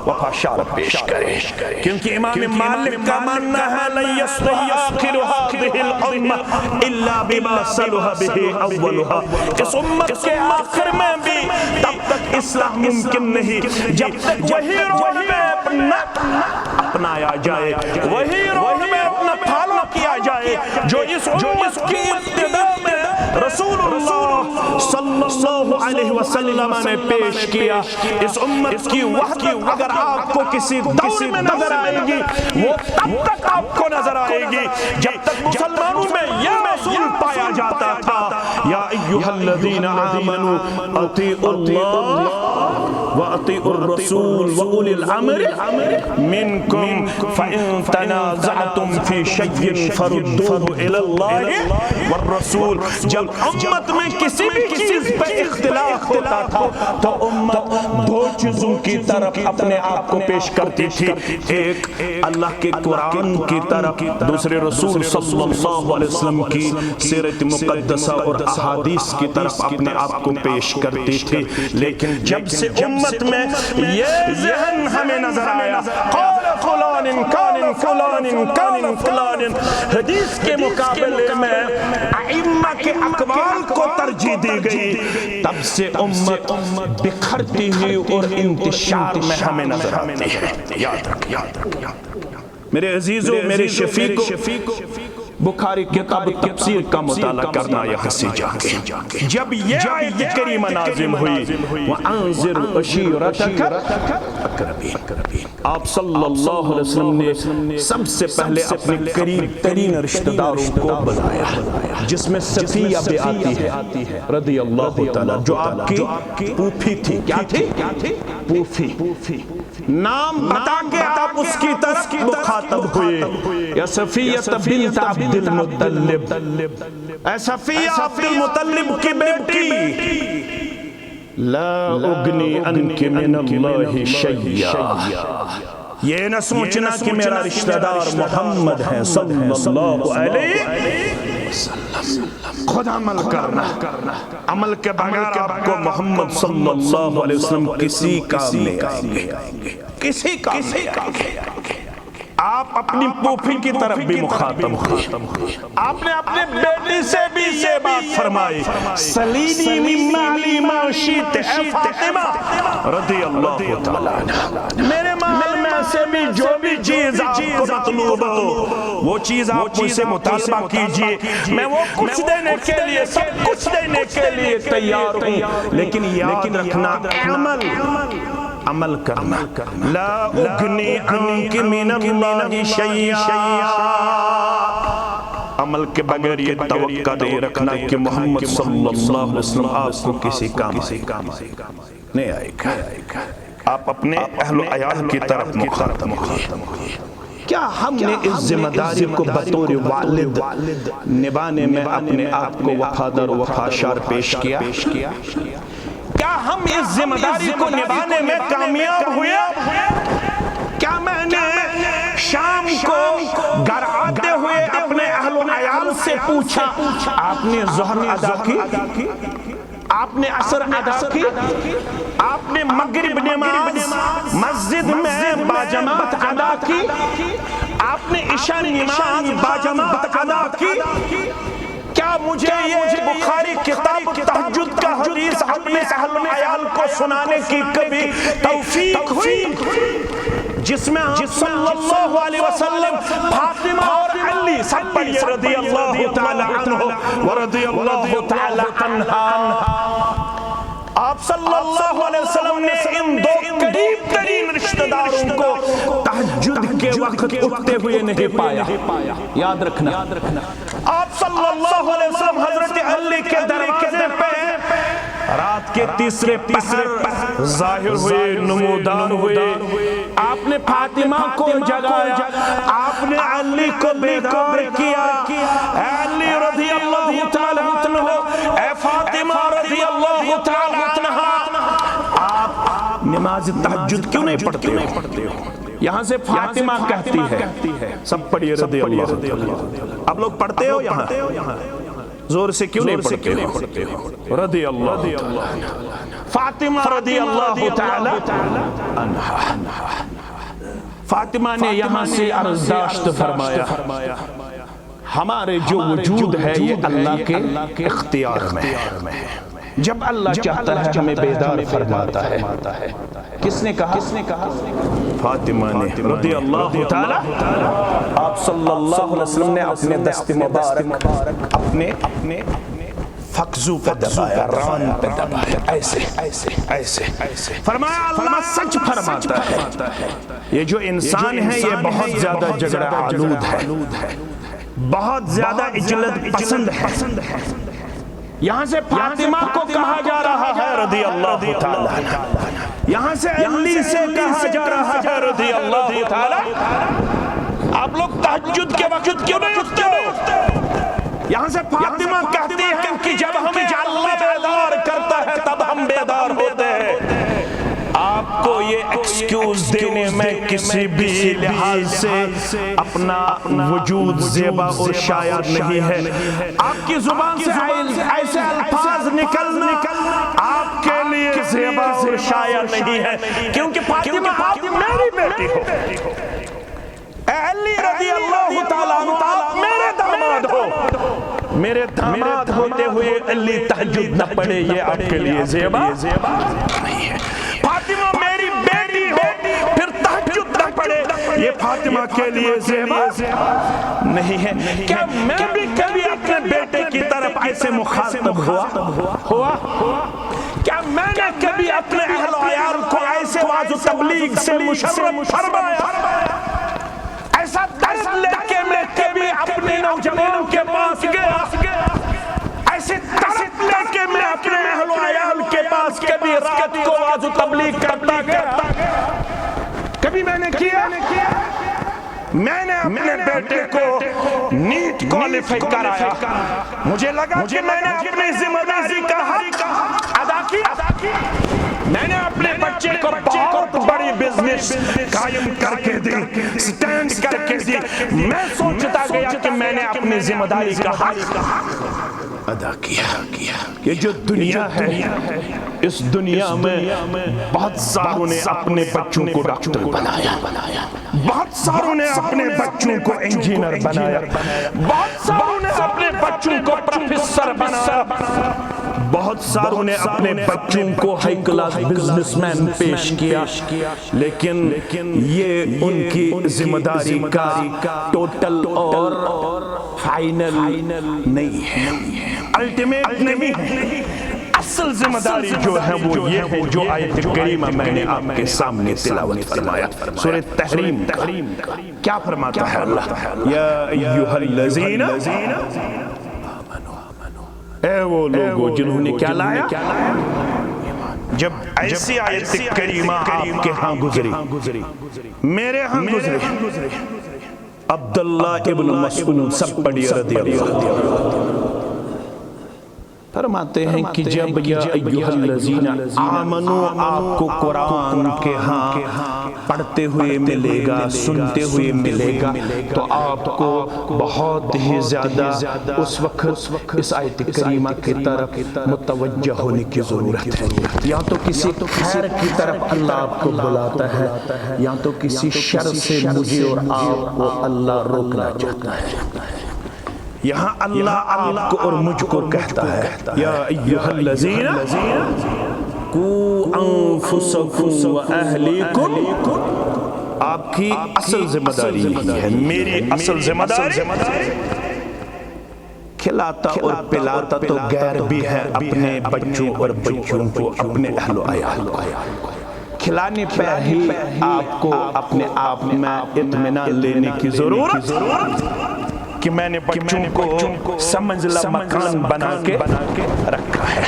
وفاشار پیش کرے، کیونکہ امام مالک کا ماننا ہے لَن يَصْلُحَ آخِرُ هَٰذِهِ الْأُمَّةِ إِلَّا بِمَا صَلُحَ بِهِ أَوَّلُهَا۔ اس امت کے آخر میں بھی تب تک اصلاح ممکن نہیں جب تک وہی روڈ میں اپنایا جائے، وہی روڈ میں اپنا پھالو کیا جائے جو اس امت کی ابتدا میں رسول اللہ صلی اللہ علیہ وسلم نے پیش کیا۔ اس امت کی وحدت اگر آپ کو کسی دور میں نظر آئے گی، وہ تب تک آپ کو نظر آئے گی جب تک مسلمانوں میں یہ اصول پایا جاتا تھا، یا ایھا الذین آمنوا اطیعوا اللہ وَأَطِیعُوا الرَّسُولَ وَأُولِي الْأَمْرِ مِنْكُمْ فَإِن تَنَازَعْتُمْ فِي شَيْءٍ فَرُدُّوهُ إِلَى اللَّهِ وَالرَّسُولِ۔ جب امت میں کسی بھی چیز پہ اختلاف ہوتا تھا تو امت دو چیزوں کی طرف اپنے آپ کو پیش کرتی تھی، ایک اللہ کے قرآن کی طرف، دوسرے رسول صلی اللہ علیہ وسلم کی سیرت مقدسہ اور احادیث کی طرف اپنے آپ کو پیش کرتی تھی۔ لیکن جب سے امت میں یہ ذہن ہمیں نظر آیا، قال فلان کان فلان کان فلان، حدیث کے مقابلے میں ائمہ کے اقوال کو ترجیح دی گئی، تب سے امت بکھرتی ہوئی اور انتشار میں ہمیں نظر آتی ہے۔ یاد رکھ میرے عزیزوں، میرے شفیقوں، بخاری کتاب تفسیر کا مطالعہ کرنا یہاں سے جا کے جب یہ آیت کریمہ نازل ہوئی وَأَنذِرْ عَشِيرَتَكَ الْأَقْرَبِينَ، آپ صلی اللہ علیہ وسلم نے سب سے پہلے اپنے قریب ترین رشتہ داروں کو بلایا، جس میں صفیہ بھی آتی ہے رضی اللہ تعالیٰ، جو آپ کی پوپھی تھی۔ کیا تھی؟ پوپھی۔ نام بتا کے آپ اس کی طرف مخاطب ہوئے، یا صفیہ بنت عبد المطلب، اے صفیہ عبد المطلب کی بیٹی، لا اغنی عنک من اللہ شیئا، یہ نہ سوچنا کہ میرا رشتہ دار محمد ہے صلی اللہ علیہ وسلم، خود عمل کرنا، عمل کے بغیر آپ کو محمد صلی اللہ علیہ وسلم کسی کام میں آئیں گے، کسی کام میں آئیں گے۔ آپ اپنی پوپھی کی طرف بھی مخاطب ہوئے، آپ نے اپنے بیٹی سے بھی یہ بات فرمائی، سلینی من مالی ما شئت اے فاطمہ رضی اللہ تعالیٰ عنہ، میرے مال میں سے بھی جو بھی چیز آپ کو مطلوب ہو وہ چیز آپ مجھ سے مطالبہ کیجئے، میں وہ کچھ دینے کے لیے، سب کچھ دینے کے لیے تیار ہوں، لیکن یاد رکھنا عمل کرنا، لا اغنی عنک من اللہ شیئا، عمل کے بغیر یہ توقع دے رکھنا کہ محمد صلی اللہ علیہ وسلم آپ کو کسی کام سے نہیں آئے گا۔ آپ اپنے اہل و عیال کی طرف مخاطب ہوئے، کیا ہم نے اس ذمہ داری کو بطور والد نبھانے میں اپنے آپ کو وفادار و وفاشار پیش کیا؟ کیا ہم اس ذمہ داری کو نبھانے میں کامیاب ہوئے؟ کیا میں نے شام کو گھر آتے ہوئے اپنے اہل و عیال سے پوچھا آپ نے ظہر ادا کی، آپ نے عصر ادا کی، آپ نے مغرب نماز مسجد میں باجماعت ادا کی، آپ نے عشاء نماز باجماعت ادا کی؟ کیا مجھے یہ بخاری کتاب تہجد کا حدیث اپنے اہل و عیال کو سنانے کی کبھی توفیق ہوئی، جس میں آپ صلی اللہ علیہ وسلم فاطمہ اور علی سب پڑھیے رضی اللہ تعالی عنہ ورضی اللہ تعالی عنہا، آپ صلی اللہ علیہ وسلم نے ان دو قریب ترین رشتہ داروں کو تہجد کے وقت اٹھتے ہوئے نہیں پایا، یاد رکھنا۔ آپ صلی اللہ علیہ وسلم حضرت علی کے دروازے پہ رات کے تیسرے پہر ظاہر ہوئے، نمودار ہوئے، آپ نے فاطمہ کو جگایا، آپ نے علی کو بیدار کیا، اے علی رضی اللہ تعالی عنہ، اے فاطمہ رضی اللہ تعالی عنہ، آپ نماز تہجد کیوں نہیں پڑھتے ہو؟ یہاں سے فاطمہ کہتی ہے، سب پڑھیے رضی اللہ تعالی، آپ لوگ پڑھتے ہو یہاں زور سے کیوں نہیں پڑھتے ہو؟ رضی اللہ تعالی، فاطمہ رضی اللہ تعالی عنہا، فاطمہ نے یہاں سے عرضداشت فرمایا، ہمارے جو وجود ہے یہ اللہ کے اختیار میں ہے، جب اللہ چاہتا ہے ہمیں بیدار فرماتا ہے۔ کس نے کہا؟ فاطمہ نے رضی اللہ تعالی، آپ صلی اللہ علیہ وسلم نے اپنے دست مبارک اپنے فقزو پہ دبایا، ران پہ دبایا، ایسے فرمایا اللہ سچ فرماتا ہے، یہ جو انسان ہے یہ بہت زیادہ جھگڑا آلود ہے، بہت زیادہ اجلت پسند ہے۔ یہاں سے فاطمہ کو کہا جا رہا ہے رضی اللہ تعالی عنہ، یہاں سے علی سے کہا جا رہا ہے رضی اللہ تعالی، آپ لوگ تہجد کے وقت کیوں نہیں اٹھتے ہو؟ یہاں سے فاطمہ کہتی ہے کہ جب ہمیں اللہ بیدار کرتا ہے تب ہم بیدار ہوتے ہیں۔ آپ کو یہ ایکسکیوز دینے میں کسی بھی لحاظ سے اپنا وجود زیبا اور شایع نہیں ہے، آپ کی زبان سے ایسے الفاظ نکلنا آپ کے لیے زیبا اور شایع نہیں ہے، کیونکہ فاطمہ آپ میری بیٹی ہو، اے علی رضی اللہ تعالیٰ عنہ آپ میرے داماد ہو، میرے داماد ہوتے ہوئے علی تہجد نہ پڑھے یہ آپ کے لیے زیبا نہیں ہے۔ فاطمہ میری بیٹی ہو پھر تہجد نہ پڑھے یہ فاطمہ کے لیے زیبا نہیں ہے۔ کیا میں بھی کبھی اپنے بیٹے کی طرف ایسے مخاطب ہوا؟ کیا میں نے کبھی اپنے اہل و عیال کو ایسے واعظ و تبلیغ سے مشرف فرمایا؟ ایسا درد لے کے میں کبھی اپنے نوجوانوں کے پاس گیا؟ ایسے درد لے کے میں اپنے اہل و عیال کے پاس کبھی رات کو واعظ و تبلیغ کرتا گیا؟ کبھی میں نے کیا؟ میں نے اپنے بیٹے کو نیٹ کوالیفائی کرایا، مجھے لگا کہ میں نے اپنی ذمہ داری کا حق ادا کیا، میں نے اپنے بچے کو بہت بڑی بزنس قائم کر کے دی، سٹینڈ کر کے دی، میں سوچتا گیا کہ میں نے اپنی ذمہ داری کا حق ادا کیا۔ یہ جو دنیا ہے، اس دنیا میں بہت ساروں نے اپنے بچوں کو ڈاکٹر بنایا، بہت ساروں نے اپنے بچوں کو انجینئر بنایا، بہت ساروں نے اپنے بچوں کو پروفیسر بنایا، بہت ساروں نے اپنے بچوں کو ہائی کلاس بزنس مین پیش کیا، لیکن یہ ان کی ذمہ داری کا ٹوٹل اور فائنل نہیں ہے، الٹیمیٹ نہیں ہے۔ اصل ذمہ داری جو ہے وہ یہ ہے جو آیت کریمہ میں نے آپ کے سامنے تلاوت فرمایا، سورہ تحریم کیا فرماتا ہے اللہ؟ یا ایھا الذین اے وہ لوگوں جنہوں نے کیا لایا؟ جب ایسی آیت کریمہ آپ کے ہاں گزری، میرے ہاں گزری، عبداللہ ابن مسعود سب پڑھی رضی اللہ عنہ فرماتے ہیں کہ جب یا ایھا الذین آمنوا آپ کو قرآن کے ہاں پڑھتے ہوئے ملے گا، سنتے ہوئے ملے گا، تو آپ کو بہت ہی زیادہ اس وقت اس آیت کریمہ کی طرف متوجہ ہونے کی ضرورت ہے۔ یا تو کسی خیر کی طرف اللہ آپ کو بلاتا ہے، یا تو کسی شر سے مجھے اور آپ کو اللہ روکنا چاہتا ہے۔ یہاں اللہ آپ کو اور مجھ کو کہتا ہے یا ایھا الذین قوا انفسکم واہلیکم، آپ کی اصل ذمہ داری نہیں ہے، میری اصل ذمہ داری کھلاتا اور پلاتا تو غیر بھی ہے اپنے بچوں اور بچوں کو، اپنے اہل و عیال کو، کھلانے پہ ہی آپ کو اپنے آپ میں اطمینان لینے کی ضرورت کہ میں نے بچوں کو سمجھلا مکان بنا کے رکھا ہے،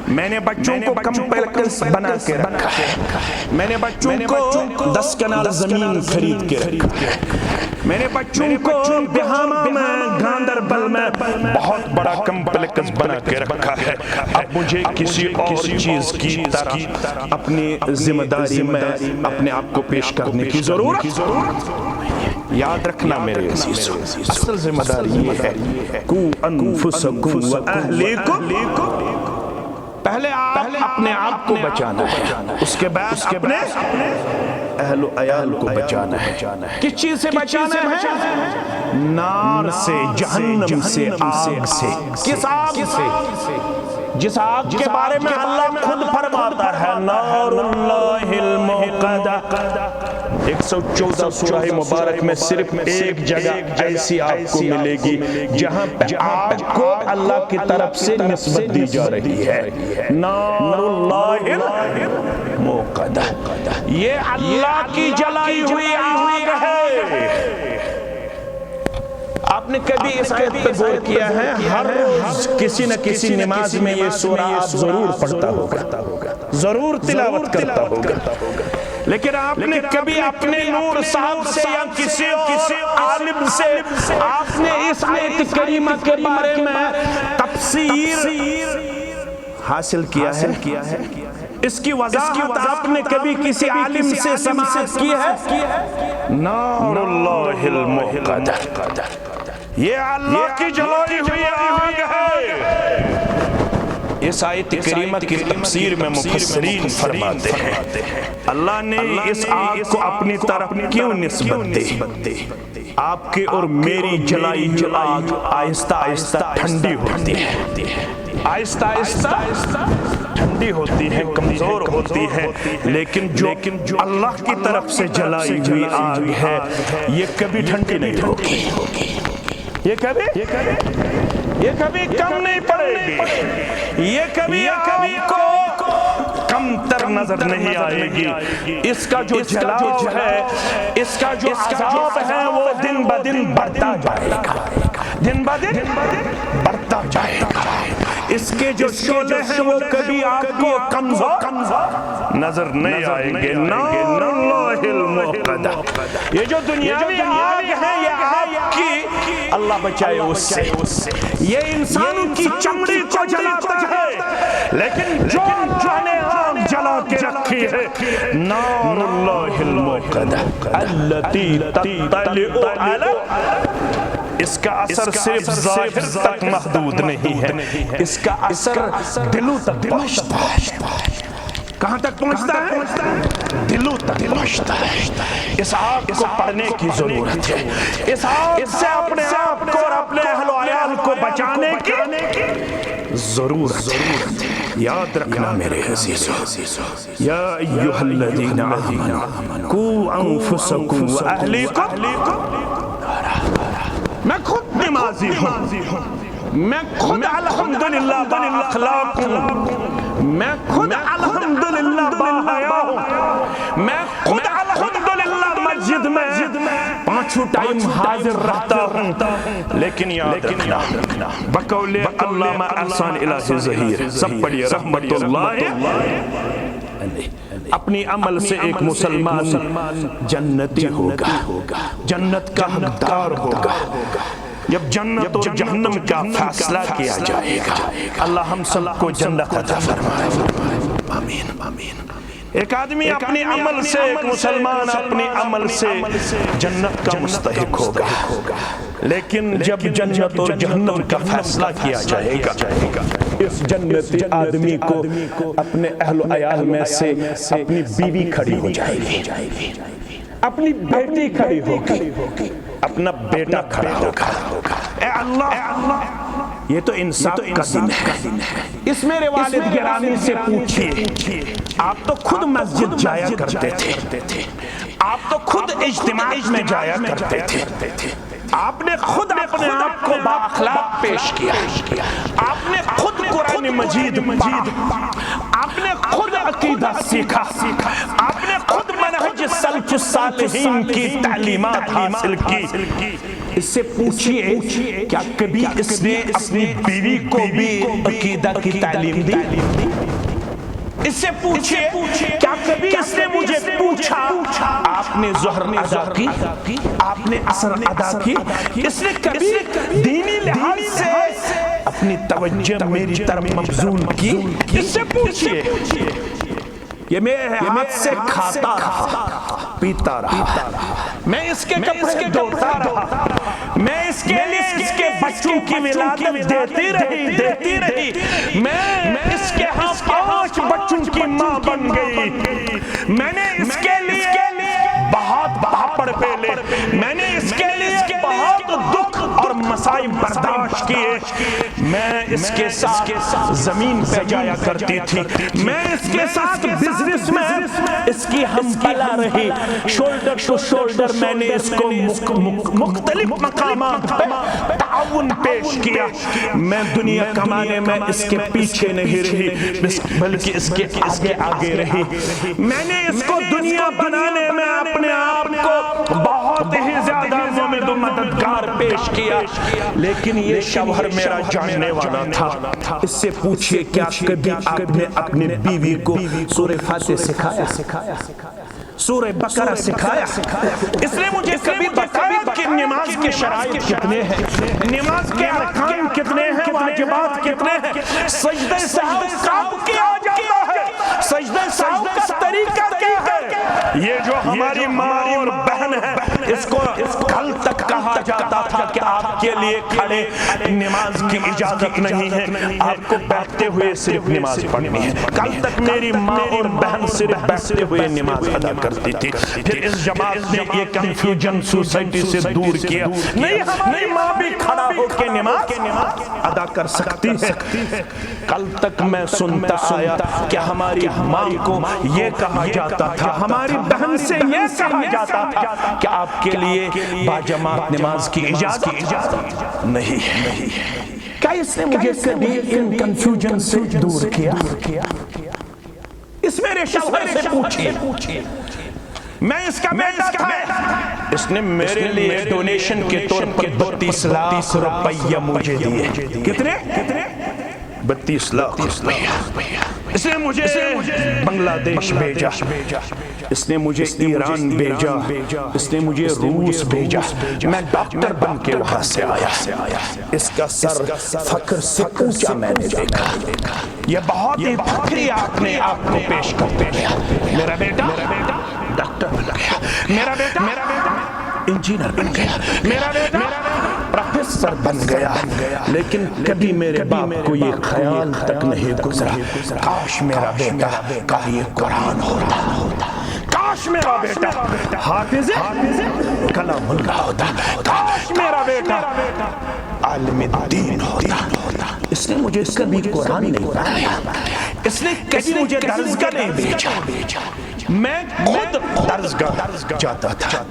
میں نے بچوں کو کمپلیکس بنا کے رکھا ہے، میں نے بچوں کو 10 کنال زمین خرید کے رکھا ہے، میں نے بچوں کو بہامہ میں گاندربل میں بہت بڑا کمپلیکس بنا کے رکھا ہے۔ اب مجھے کسی اور چیز کی طرف اپنی ذمہ داری میں اپنے آپ کو پیش کرنے کی ضرورت۔ یاد رکھنا میرے عزیزو، اصل ذمہ داری یہ ہے قوا انفسکم واہلیکم، پہلے آپ اپنے آپ کو بچانا ہے، اس کے بعد اپنے اہل و عیال کو بچانا ہے۔ کس چیز سے بچانا ہے؟ نار سے، جہنم سے، آگ سے۔ کس آگ سے؟ جس آگ کے بارے میں اللہ خود فرماتا ہے نار اللہ الموقدہ۔ 114 سورہ مبارک میں صرف ایک جگہ ایسی آپ کو ملے گی جہاں پہ آگ کو اللہ کی طرف سے نسبت دی جا رہی ہے، نار اللہ الموقدہ، یہ اللہ کی جلائی ہوئی آگ ہے۔ آپ نے کبھی اس آیت پہ غور کیا ہے؟ ہر روز کسی نہ کسی نماز میں یہ سورہ آپ ضرور پڑھتا ہوگا، ضرور تلاوت کرتا ہوگا، لیکن آپ نے کبھی اپنے نور صاحب سے یا کسی عالم سے آپ نے اس آیت کریمہ کے بارے میں تفسیر حاصل کیا ہے؟ اس کی وضاحت آپ نے کبھی کسی عالم سے سماعت کی ہے؟ نار اللہ الموقدہ، یہ اللہ کی جلائی ہوئی آگ ہے۔ اس آیت کریمہ کی تفسیر میں مفسرین فرماتے ہیں اللہ نے اس آگ کو اپنی طرف کیوں نسبت دی؟ آپ کے اور میری جلائی ہوئی آگ آہستہ آہستہ ٹھنڈی ہوتی ہے، آہستہ آہستہ ٹھنڈی ہوتی ہے، کمزور ہوتی ہے، لیکن جو اللہ کی طرف سے جلائی ہوئی آگ ہے یہ کبھی ٹھنڈی نہیں ہوگی، یہ کبھی کم نہیں پڑے گی، یہ کبھی آپ کو کم تر نظر نہیں آئے گی۔ اس کا جو جلاؤ ہے، اس کا جو عذاب ہے وہ دن بدن بڑھتا جائے گا، دن بدن بڑھتا جائے گا۔ اس کے جو شعلے ہیں وہ کبھی آپ کو کمزور نظر نہیں آئیں گے۔ نار اللہ الموقدہ، یہ جو دنیاوی آگ ہے یہ آپ کی اللہ بچائے اس سے، یہ انسانوں کی چمڑی کو جلاتا ہے، لیکن جو اللہ نے آگ جلا کے رکھی ہے نار اللہ الموقدہ التی تطلع علی، اس کا اثر صرف ظاہر تک محدود نہیں ہے، اس کا اثر دلوں تک پہنچتا ہے۔ کہاں تک پہنچتا ہے؟ دلوں تک پہنچتا ہے۔ اس آگ کو پڑھنے کی ضرورت ہے، اس آگ سے اپنے آپ کو اور اپنے اہل و عیال کو بچانے کی ضرورت ہے۔ یاد رکھنا میرے عزیزو، یا ایھا الذین آمنوا قوا انفسکم واہلیکم، میں خود نمازی ہوں، میں خود الحمدللہ با اخلاق ہوں، میں خود الحمدللہ با حیا ہوں، میں خود الحمدللہ مسجد میں پانچوں ٹائم حاضر رہتا ہوں، لیکن یاد رکھنا بقول علامہ احسان الہی ظہیر، سب پڑھیے رحمت اللہ، اپنی عمل سے ایک مسلمان جنتی ہوگا، جنت کا حقدار ہوگا جب جنت اور جہنم کا فیصلہ کیا جائے گا۔ اللہ ہم سب کو جنت عطا فرمائے، آمین۔ ایک آدمی اپنی عمل سے، ایک مسلمان اپنی عمل سے جنت کا مستحق ہوگا، لیکن جب جنت اور جہنم کا فیصلہ کیا جائے گا، اس جنتی آدمی کو اپنے اہل و عیال میں سے اپنی بیوی کھڑی ہو جائے گی، اپنی بیٹی کھڑی ہوگی، اپنا بیٹا کھڑا ہوگا۔ اے اللہ، یہ تو انصاف کا دن ہے، اس میرے والد گرامی سے پوچھئے، آپ تو خود مسجد جایا کرتے تھے، آپ تو خود اجتماع میں جایا کرتے تھے، آپ نے خود اپنے آپ کو بااخلاق پیش کیا، آپ نے خود قرآن مجید پڑھا، آپ نے خود عقیدہ سیکھا، آپ نے خود منہج سلف الصالحین کی تعلیمات حاصل کی۔ اس سے پوچھئے کیا کبھی اس نے اپنی بیوی کو بھی عقیدہ کی تعلیم دی؟ اس سے پوچھئے کیا کبھی اس نے مجھے پوچھا آپ نے ظہر ادا کی، آپ نے عصر ادا کی؟ اس نے کبھی دینی لحاظ سے اپنی توجہ میری طرف مبذول کی؟ اس سے پوچھئے۔ یہ میرے ہاتھ سے کھاتا رہا، پیتا رہا، میں اس کے کپڑے دھوتا رہا، میں اس کے لیے اس کے بچوں کی ولادت دیتی رہی، میں اس کے ہاں 5 بچوں کی ماں بن گئی، میں نے اس کے لیے بہت پاپڑ پیلے، میں نے اس کے لیے بہت دکھ اور مسائب برداشت کیے، میں اس کے ساتھ زمین پہ جایا کرتی تھی، میں اس کے ساتھ بزنس میں اس کی ہم پلا رہی، شولڈر ٹو شولڈر میں نے اس کو مختلف مقامات پہ تعاون پیش کیا، میں دنیا کمانے میں اس کے پیچھے نہیں رہی بلکہ اس کے آگے رہی، میں نے اس کو دنیا بنانے میں اپنے آپ کو بہت ہی زیادہ ممد و مددگار پیش کیا، لیکن یہ شوہر میرا جاننے والا تھا۔ اس سے پوچھئے کیا کبھی آپ نے اپنے بیوی کو سورہ فاتحہ سکھایا، سورہ بقرہ سکھایا؟ اس نے مجھے کبھی بتایا کہ نماز کے شرائط کتنے ہیں، نماز کے ارکان کتنے ہیں، واجبات کتنے ہیں، سجدہ سہو کب کیا جاتا ہے، سجدہ سہو کا طریقہ کیا ہے؟ یہ جو ہماری ماں اور بہن ہے اس کو کل تک کہا جاتا تھا کہ آپ کے لیے کھڑے نماز کی اجازت نہیں ہے، آپ کو بیٹھتے ہوئے صرف نماز پڑھنی ہے۔ کل تک میری ماں اور بہن صرف بیٹھتے ہوئے نماز ادا کرتی تھی، پھر اس جماعت نے یہ کنفیوژن سوسائٹی سے دور کیا، نہیں ہماری ماں بھی کھڑا ہو کے نماز ادا کر سکتی ہے۔ کل تک میں سنتا آیا کہ ہماری ماں کو یہ کہا جاتا تھا، ہماری بہن سے یہ کہا جاتا تھا کہ آپ کے لیے باجماعت نماز کی اجازت نہیں ہے۔ کیا اس نے مجھے کبھی ان کنفیوژن سے دور کیا؟ اس میرے شوہر سے پوچھئے، میں اس کا بیٹا تھا، اس نے میرے لیے ڈونیشن کے طور پر 32 لاکھ روپیہ مجھے دیے۔ کتنے؟ 32 لاکھ روپیہ۔ اس نے مجھے بنگلہ دیش بھیجا، اس نے مجھے ایران بھیجا، اس نے مجھے روس بھیجا، میں ڈاکٹر بن کے وہاں سے آیا، اس کا سر فخر سے اونچا میں نے دیکھا، یہ بہت ہی فخری اپنے آپ کو پیش کرتے گیا، میرا بیٹا ڈاکٹر بن گیا، میرا بیٹا انجینئر بن گیا، میرا بیٹا پروفیسر بن گیا، لیکن کبھی میرے باپ کو یہ خیال تک نہیں گزرا کاش میرا بیٹا قاری قرآن ہوتا، کاش میرا بیٹا حافظ کلام اللہ ہوتا، کاش میرا بیٹا عالم دین ہوتا۔ اس نے مجھے کبھی قرآن نہیں پڑھایا، اس نے کبھی مجھے درسگاہ نہیں بھیجا، میں خود درسگاہ جاتا تھا،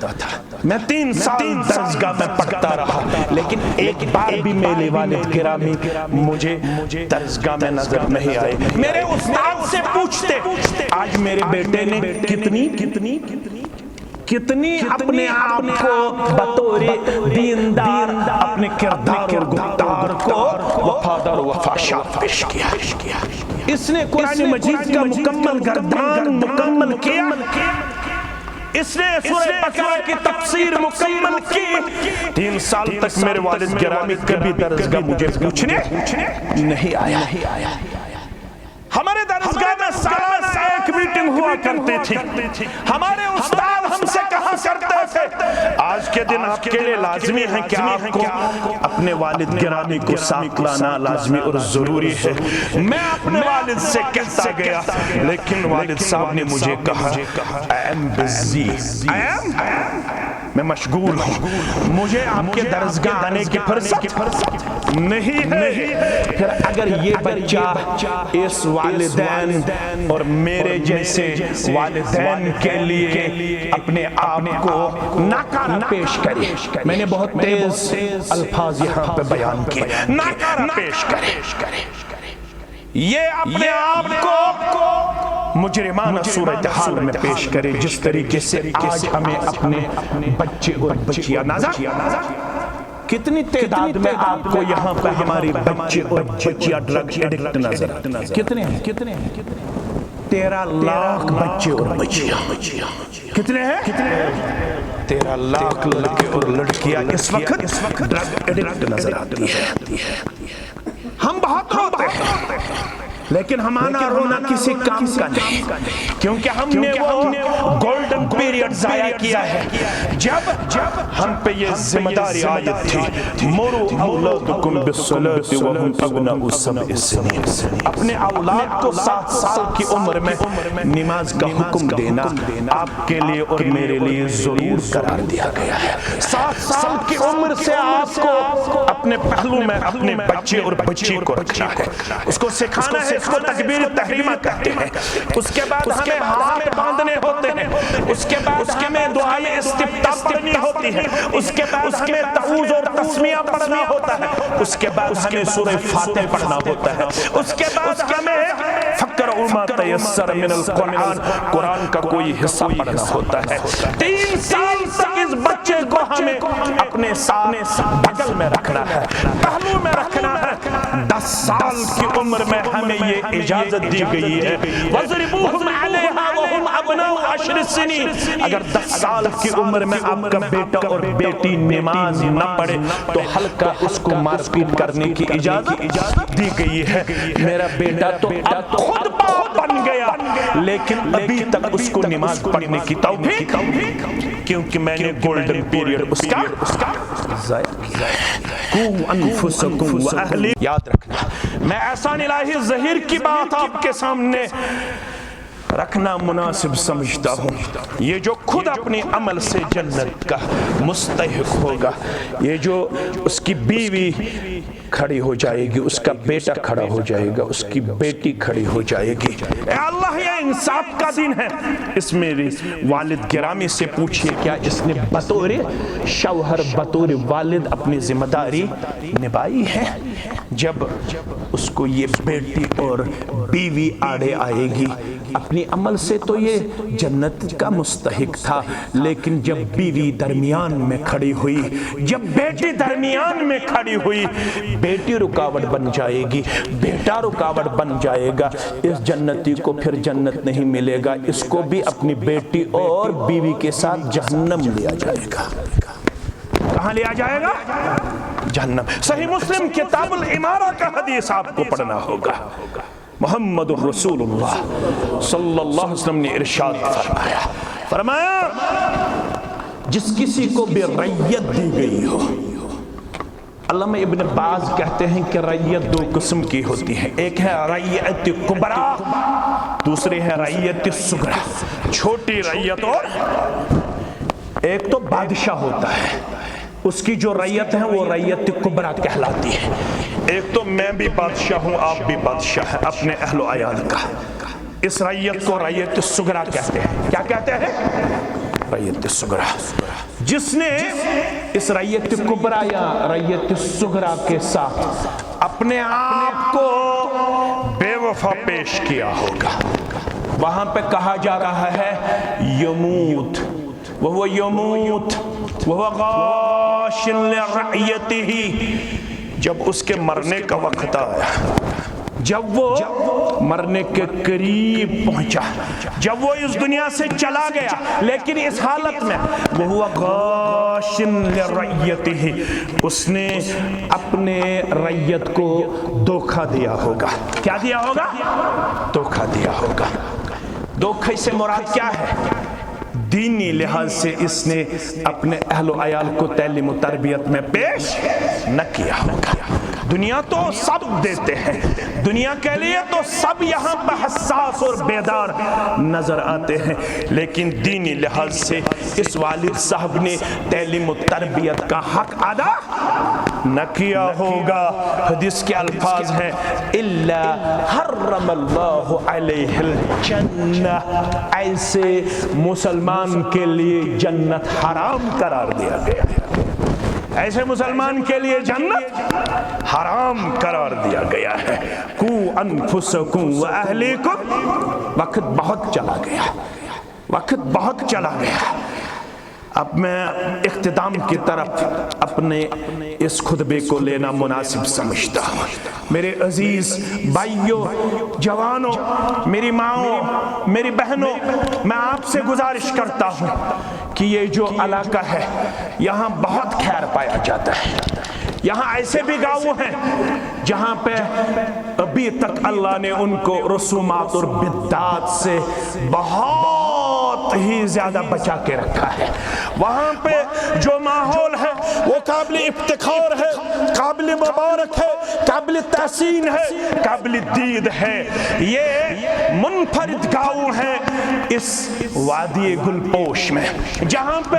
میں 3 سال درسگاہ میں پڑھتا رہا، لیکن ایک بار بھی میرے والد گرامی مجھے درسگاہ میں نظر نہیں آئے۔ میرے استاد سے پوچھتے آج میرے بیٹے نے کتنی اپنے آپ کو بطور دیندار اپنے کردار اور گفتار کو وفادار و وفاشات پیش کیا، اس نے قرآن مجید کا مکمل گردان مکمل کیا، اس نے سورہ بقرہ کی تفسیر مکمل کی۔ 3 سال تک میرے والد گرامی کبھی درسگاہ مجھے پوچھنے نہیں آیا۔ ہمارے درسگاہ میں سالانہ ایک میٹنگ ہوا کرتی تھی، ہمارے استاد ہم سے کہا کرتے تھے آج کے دن آپ کے لیے لازمی ہے کہ آپ کو اپنے والد گرامی کو ساتھ لانا لازمی اور ضروری ہے۔ میں اپنے والد سے کہتا گیا، لیکن والد صاحب نے مجھے کہا I am busy، میں مشغول ہوں، مجھے آپ کے درسگاہ آنے کی فرصت نہیں ہے۔ پھر اگر یہ بچہ اس والدین اور میرے جیسے والدین کے لیے اپنے آپ کو ناکارہ پیش کرے، میں نے بہت تیز الفاظ یہاں پہ بیان کیے، ناکارہ پیش کرے، یہ اپنے آپ کو مجرمانہ صورتحال میں پیش کرے، جس طریقے سے آج ہمیں اپنے بچے اور بچیاں کتنی تعداد میں آپ کو یہاں پہ ہماری بچے اور بچیاں ڈرگ ایڈکٹ نظر آتے ہیں؟ کتنے ہیں؟ 13 لاکھ بچے اور بچیاں۔ کتنے ہیں؟ 13 لاکھ لڑکے اور لڑکیاں اس وقت ڈرگ ایڈکٹ نظر آتی ہیں۔ ہم بہت روتے ہیں، لیکن ہمارا رونا کسی کام کا نہیں، کیونکہ ہم نے وہ گولڈن پیریڈ ضائع کیا ہے جب ہم پہ یہ ذمہ داری عائد تھی، مروا اولادکم بالصلاۃ وهم ابناء 7 سنین، اپنے اولاد کو 7 سال کی عمر میں نماز کا حکم دینا آپ کے لیے اور میرے لیے ضرور قرار دیا گیا ہے۔ 7 سال کی عمر سے آپ کو اپنے پہلو میں اپنے بچے اور بچی کو رکھنا ہے، اس کو سکھانا ہے، اس کو تکبیر تحریمہ کہتے ہیں، اس کے بعد ہمیں ہاتھ باندھنے ہوتے ہیں، اس کے بعد ہمیں دعائیں استفتاح پڑھنی ہوتی ہے، اس کے بعد ہمیں تعوذ اور تسمیہ پڑھنا ہوتا ہے، اس کے بعد ہمیں سورہ فاتح پڑھنا ہوتا ہے، اس کے بعد ہمیں فقرؤ ما تیسر من القرآن، قرآن کا کوئی حصہ پڑھنا ہوتا ہے۔ 3 سال تک اس بچے کو ہمیں اپنے ساتھ بغل میں رکھنا ہے، پہلو میں رکھنا ہے۔ 10 سال کی عمر میں ہمیں یہ اجازت دی گئی ہے، وَضْرِبُوهُمْ عَلَيْهَا وَهُمْ أَبْنَاءُ 10 سنین۔ اگر 10 سال کی عمر میں آپ کا بیٹا اور بیٹی نماز نہ پڑھے تو ہلکا اس کو مار پیٹ کرنے کی اجازت دی گئی ہے۔ میرا بیٹا تو اب خود باپ بن گیا، لیکن ابھی تک اس کو نماز پڑھنے کی توفیق، کیونکہ میں نے گولڈن پیریڈ اس کا ضائع کیا۔ قُوا أَنفُسَكُمْ وَأَهْلِكُمْ، یاد رکھنا، میں احسان الہی ظہیر کی بات آپ کے سامنے رکھنا مناسب سمجھتا ہوں۔ یہ جو خود اپنی عمل سے جنت کا مستحق ہوگا، یہ جو اس کی بیوی کھڑی ہو جائے گی، اس کا بیٹا کھڑا ہو جائے گا، اس کی بیٹی کھڑی ہو جائے گی، اے اللہ یہ انصاف کا دن ہے۔ اس میری والد گرامی سے پوچھئے کیا اس نے بطور شوہر بطور والد اپنی ذمہ داری نبھائی ہے؟ جب اس کو یہ بیٹی اور بیوی آڑے آئے گی، اپنی عمل سے تو یہ جنت کا مستحق تھا، لیکن جب بیوی درمیان میں کھڑی ہوئی، جب بیٹی درمیان میں کھڑی ہوئی، بیٹی رکاوٹ بن جائے گی، بیٹا رکاوٹ بن جائے گا، اس جنتی کو پھر جنت نہیں ملے گا، اس کو بھی اپنی بیٹی اور بیوی کے ساتھ جہنم لیا جائے گا۔ کہاں لیا جائے گا؟ جہنم۔ صحیح مسلم کتاب الامارہ کا حدیث آپ کو پڑھنا ہوگا۔ محمد رسول اللہ صلی اللہ علیہ وسلم نے ارشاد فرمایا جس کسی کو بھی رعیت دی گئی ہو، علامہ ابن باز کہتے ہیں کہ رعیت دو قسم کی ہوتی ہے، ایک ہے رعیت کبریٰ، دوسری ہے رعیت صغریٰ، چھوٹی رعیت، اور ایک تو بادشاہ ہوتا ہے، اس کی جو رعیت ہے وہ رعیت کبریٰ کہلاتی ہے۔ ایک تو میں بھی بادشاہ ہوں، آپ بھی بادشاہ ہیں اپنے اہل و عیال کا، اس رعیت کو رعیت صغریٰ کہتے ہیں۔ کیا کہتے ہیں؟ رعیت صغریٰ۔ جس نے اس رعیت کبریٰ یا رعیت صغریٰ کے ساتھ اپنے آپ کو بے وفا پیش کیا ہوگا، وہاں پہ کہا جا رہا ہے یموت وہو یموت وہو غاش لرعیتہ، جب اس کے مرنے کا وقت آیا، جب وہ مرنے کے قریب پہنچا، جب وہ اس دنیا سے چلا گیا، لیکن اس حالت میں وہ غاش لرعیتہ، اس نے اپنے رعیت کو دھوکہ دیا ہوگا۔ کیا دیا ہوگا؟ دھوکہ دیا ہوگا۔ دھوکے سے مراد کیا ہے؟ دینی لحاظ سے اس نے اپنے اہل و عیال کو تعلیم و تربیت میں پیش نہ کیا ہوگا۔ دنیا تو سب دیتے ہیں، دنیا کے لیے تو سب یہاں پہ حساس اور بیدار نظر آتے ہیں، لیکن دینی لحاظ سے اس والد صاحب نے تعلیم و تربیت کا حق ادا نہ کیا ہوگا۔ حدیث کے الفاظ ہیں الا حرم اللہ علیہ الجنہ، ایسے مسلمان کے لیے جنت حرام قرار دیا گیا، ایسے مسلمان کے لیے جنت حرام قرار دیا گیا ہے۔ قو انفسکم و اہلیکم، وقت بہت چلا گیا، وقت بہت چلا گیا۔ اب میں اختتام کی طرف اپنے اس خطبے کو لینا مناسب سمجھتا ہوں۔ میرے عزیز بھائیوں، جوانوں، میری ماؤں، میری بہنوں، میں آپ سے گزارش کرتا ہوں کہ یہ جو علاقہ ہے یہاں بہت خیر پایا جاتا ہے، یہاں ایسے بھی گاؤں ہیں جہاں پہ ابھی تک اللہ نے ان کو رسومات اور بدعات سے بہت ہی زیادہ بچا کے رکھا ہے۔ وہاں پہ جو ماحول ہے وہ قابل افتخار ہے، قابل مبارک ہے، قابل تحسین ہے، قابل دید ہے۔ یہ منفرد گاؤں ہے اس وادی گلپوش میں، جہاں پہ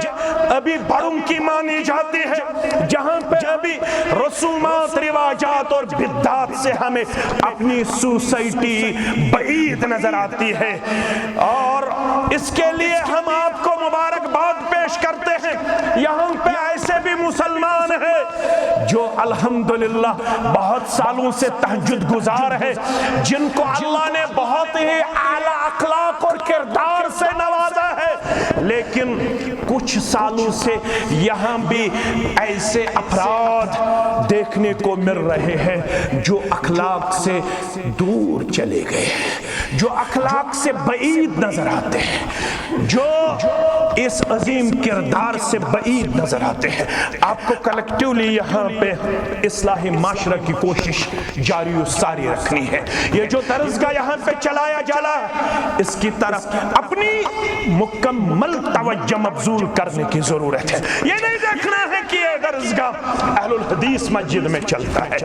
ابھی بڑوں کی مانی جاتی ہے، جہاں پہ ابھی رسومات، رواجات اور بدعات سے ہمیں اپنی سوسائٹی بعید نظر آتی ہے، اور اس کے لیے ہم آپ کو مبارکباد پیش کرتے ہیں۔ یہاں پہ ایسے بھی مسلمان ہیں جو الحمدللہ بہت سالوں سے تہجد گزار ہے، جن کو اللہ نے بہت ہی اعلیٰ اخلاق اور کردار سے نوازا ہے، لیکن کچھ سالوں سے یہاں بھی ایسے افراد دیکھنے کو مل رہے ہیں جو اخلاق سے دور چلے گئے، جو اخلاق سے بعید نظر آتے ہیں، جو اس عظیم کردار سے بعید نظر آتے ہیں۔ آپ کو کلیکٹیولی یہاں پہ اصلاح معاشرہ کی کوشش جاری و ساری رکھنی ہے۔ یہ جو درسگاہ یہاں پہ چلایا جا رہا ہے، اس کی طرف اپنی مکمل توجہ مبذول کرنے کی ضرورت ہے۔ یہ نہیں دیکھنا ہے کہ یہ درسگاہ اہل الحدیث مسجد میں چلتا ہے۔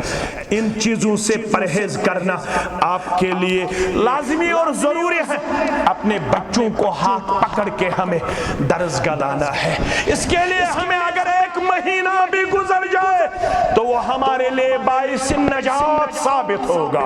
ان چیزوں سے پرہیز کرنا آپ کے لیے لازمی اور ضروری ہے۔ اپنے بچوں کو ہاتھ پکڑ کے ہمیں درسگاہ لانا ہے۔ اس کے لیے ہمیں اگر ایک مہینہ بھی گزر جائے تو وہ ہمارے لیے باعث نجات ثابت ہوگا۔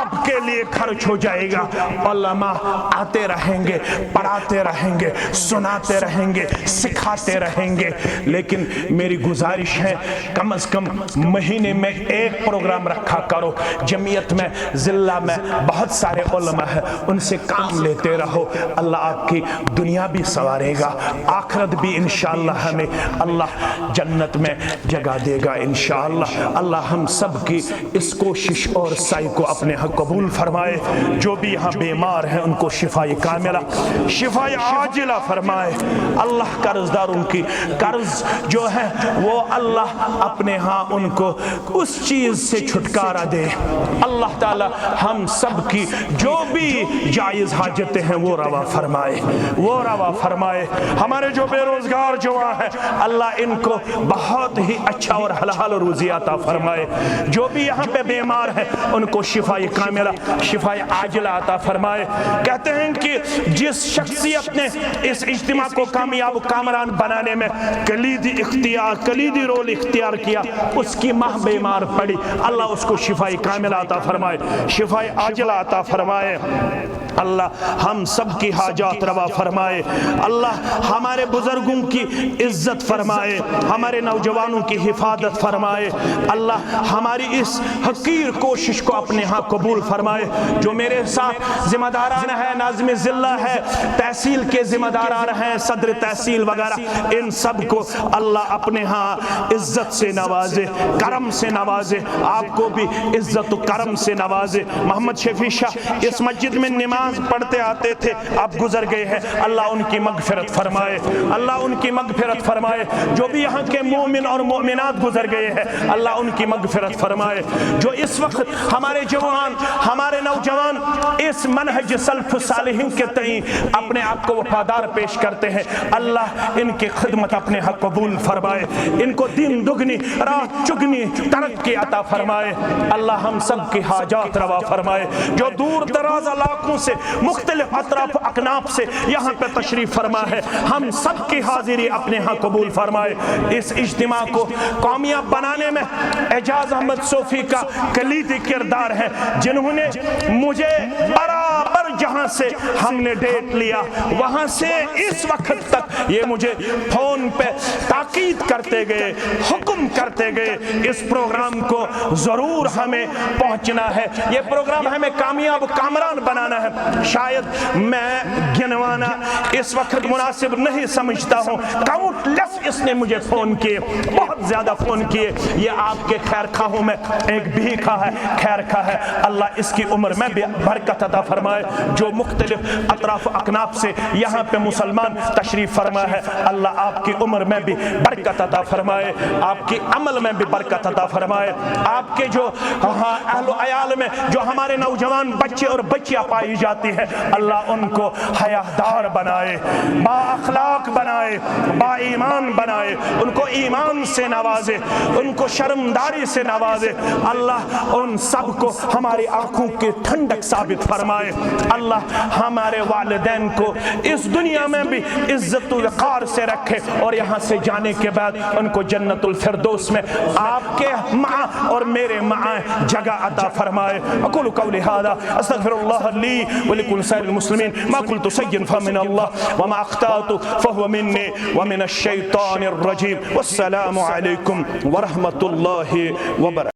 آپ کے لیے خرچ ہو جائے گا۔ علماء آتے رہیں گے، پڑھاتے رہیں گے، سناتے رہیں گے، سکھاتے رہیں گے، لیکن میری گزارش ہے کم از کم مہینے میں ایک پروگرام رکھا کرو۔ جمعیت میں، ضلع میں بہت سارے علماء ہیں، ان سے کام لیتے رہو۔ اللہ آپ کی دنیا بھی سنوارے گا، آخرت بھی انشاءاللہ ہمیں اللہ جنت میں جگہ دے گا انشاءاللہ۔ اللہ ہم سب کی اس کوشش اور سعی کو اپنے حق قبول فرمائے۔ جو بھی یہاں بیمار ہیں ان کو شفاء کاملہ، شفاء عاجلہ فرمائے۔ اللہ قرض داروں کی قرض جو ہے وہ اللہ اپنے ہاں ان کو اس چیز سے چھٹکارا دے۔ اللہ تعالی ہم سب کی جو بھی جائز حاجتیں ہیں وہ روا فرمائے، وہ روا فرمائے۔ ہمارے جو بے روزگار جوان ہیں اللہ ان کو بہت ہی اچھا اور حلال روزی عطا فرمائے۔ جو بھی یہاں پہ بیمار ہیں ان کو شفاء کاملہ، شفاء عاجلہ عطا فرمائے۔ کہتے ہیں کہ جس شخصیت نے اس اجتماع کو کامیاب کامران بنانے میں کلیدی رول اختیار کیا، اس کی ماں بیمار پڑی، اللہ اس کو شفاء کاملہ عطا فرمائے، شفاء عاجلہ عطا فرمائے۔ اللہ ہم سب کی حاجات روا فرمائے۔ اللہ ہمارے بزرگوں کی عزت فرمائے، ہمارے نوجوانوں کی حفاظت فرمائے۔ اللہ ہماری اس حقیر کوشش کو اپنے ہاں قبول فرمائے۔ جو میرے ساتھ ذمہ داران ہیں، ناظم ضلع ہے، تحصیل کے ذمہ داران ہیں، صدر تحصیل وغیرہ، ان سب کو اللہ اپنے ہاں عزت سے نوازے، کرم سے نوازے، آپ کو بھی عزت و کرم سے نوازے۔ محمد شفیع شاہ اس مسجد میں نماز پڑھتے آتے تھے، اب گزر گئے ہیں، اللہ ان کی مغفرت فرمائے، اللہ ان کی مغفرت فرمائے۔ جو بھی یہاں کے مومن اور مومنات گزر گئے ہیں اللہ ان کی مغفرت فرمائے۔ جو اس وقت ہمارے جوان، ہمارے نوجوان اس منہج سلف صالحین کے تئیں اپنے آپ کو وفادار پیش کرتے ہیں، اللہ ان کی خدمت اپنے حق قبول فرمائے، ان کو دین دگنی رات چگنی ترقی عطا فرمائے۔ اللہ ہم سب کی حاجات روا فرمائے۔ جو دور دراز علاقوں سے، مختلف اطراف اکناف سے یہاں پہ تشریف فرما ہے، ہم سب کی حاضری اپنے ہاں قبول فرمائے۔ اس اجتماع کو کامیاب بنانے میں اعجاز احمد صوفی کا کلیدی کردار ہے، جنہوں نے مجھے برابر جہاں سے ہم نے ڈیٹ لیا وہاں سے اس وقت تک یہ مجھے فون پہ تاکید کرتے گئے، حکم کرتے گئے، اس پروگرام کو ضرور ہمیں پہنچنا ہے، یہ پروگرام ہمیں کامیاب کامران بنانا ہے۔ شاید میں گنوانا اس وقت مناسب نہیں سمجھتا ہوں، کاؤنٹ لیس اس نے مجھے فون کیے، بہت زیادہ فون کیے۔ یہ آپ کے خیر خواہوں میں ایک بھیکھا ہے، خیر خواہ ہے، اللہ اس کی عمر میں بھی برکت عطا فرمائے۔ جو مختلف اطراف اکناف سے یہاں پہ مسلمان تشریف فرما ہے، اللہ آپ کی عمر میں بھی برکت عطا فرمائے، آپ کی عمل میں بھی برکت عطا فرمائے۔ آپ کے جو اہل و عیال میں جو ہمارے نوجوان بچے اور بچیاں پائی جاتی ہیں، اللہ ان کو حیادار بنائے، با اخلاق بنائے، با ایمان بنائے، ان کو ایمان سے نوازے، ان کو شرمداری سے نوازے۔ اللہ ان سب کو ہماری آنکھوں کی ٹھنڈک ثابت فرمائے۔ اللہ ہمارے والدین کو اس دنیا میں بھی عزت و وقار سے رکھے، اور یہاں سے جانے کے بعد ان کو جنت الفردوس میں آپ کے مع اور میرے مع جگہ عطا فرمائے۔ اقول قولی هذا استغفر الله لي ولكل سائر المسلمين، ما قلت سيئا فمن الله وما اخطأت فهو مني ومن الشيطان الرجيم، والسلام عليكم ورحمة الله وبركاته۔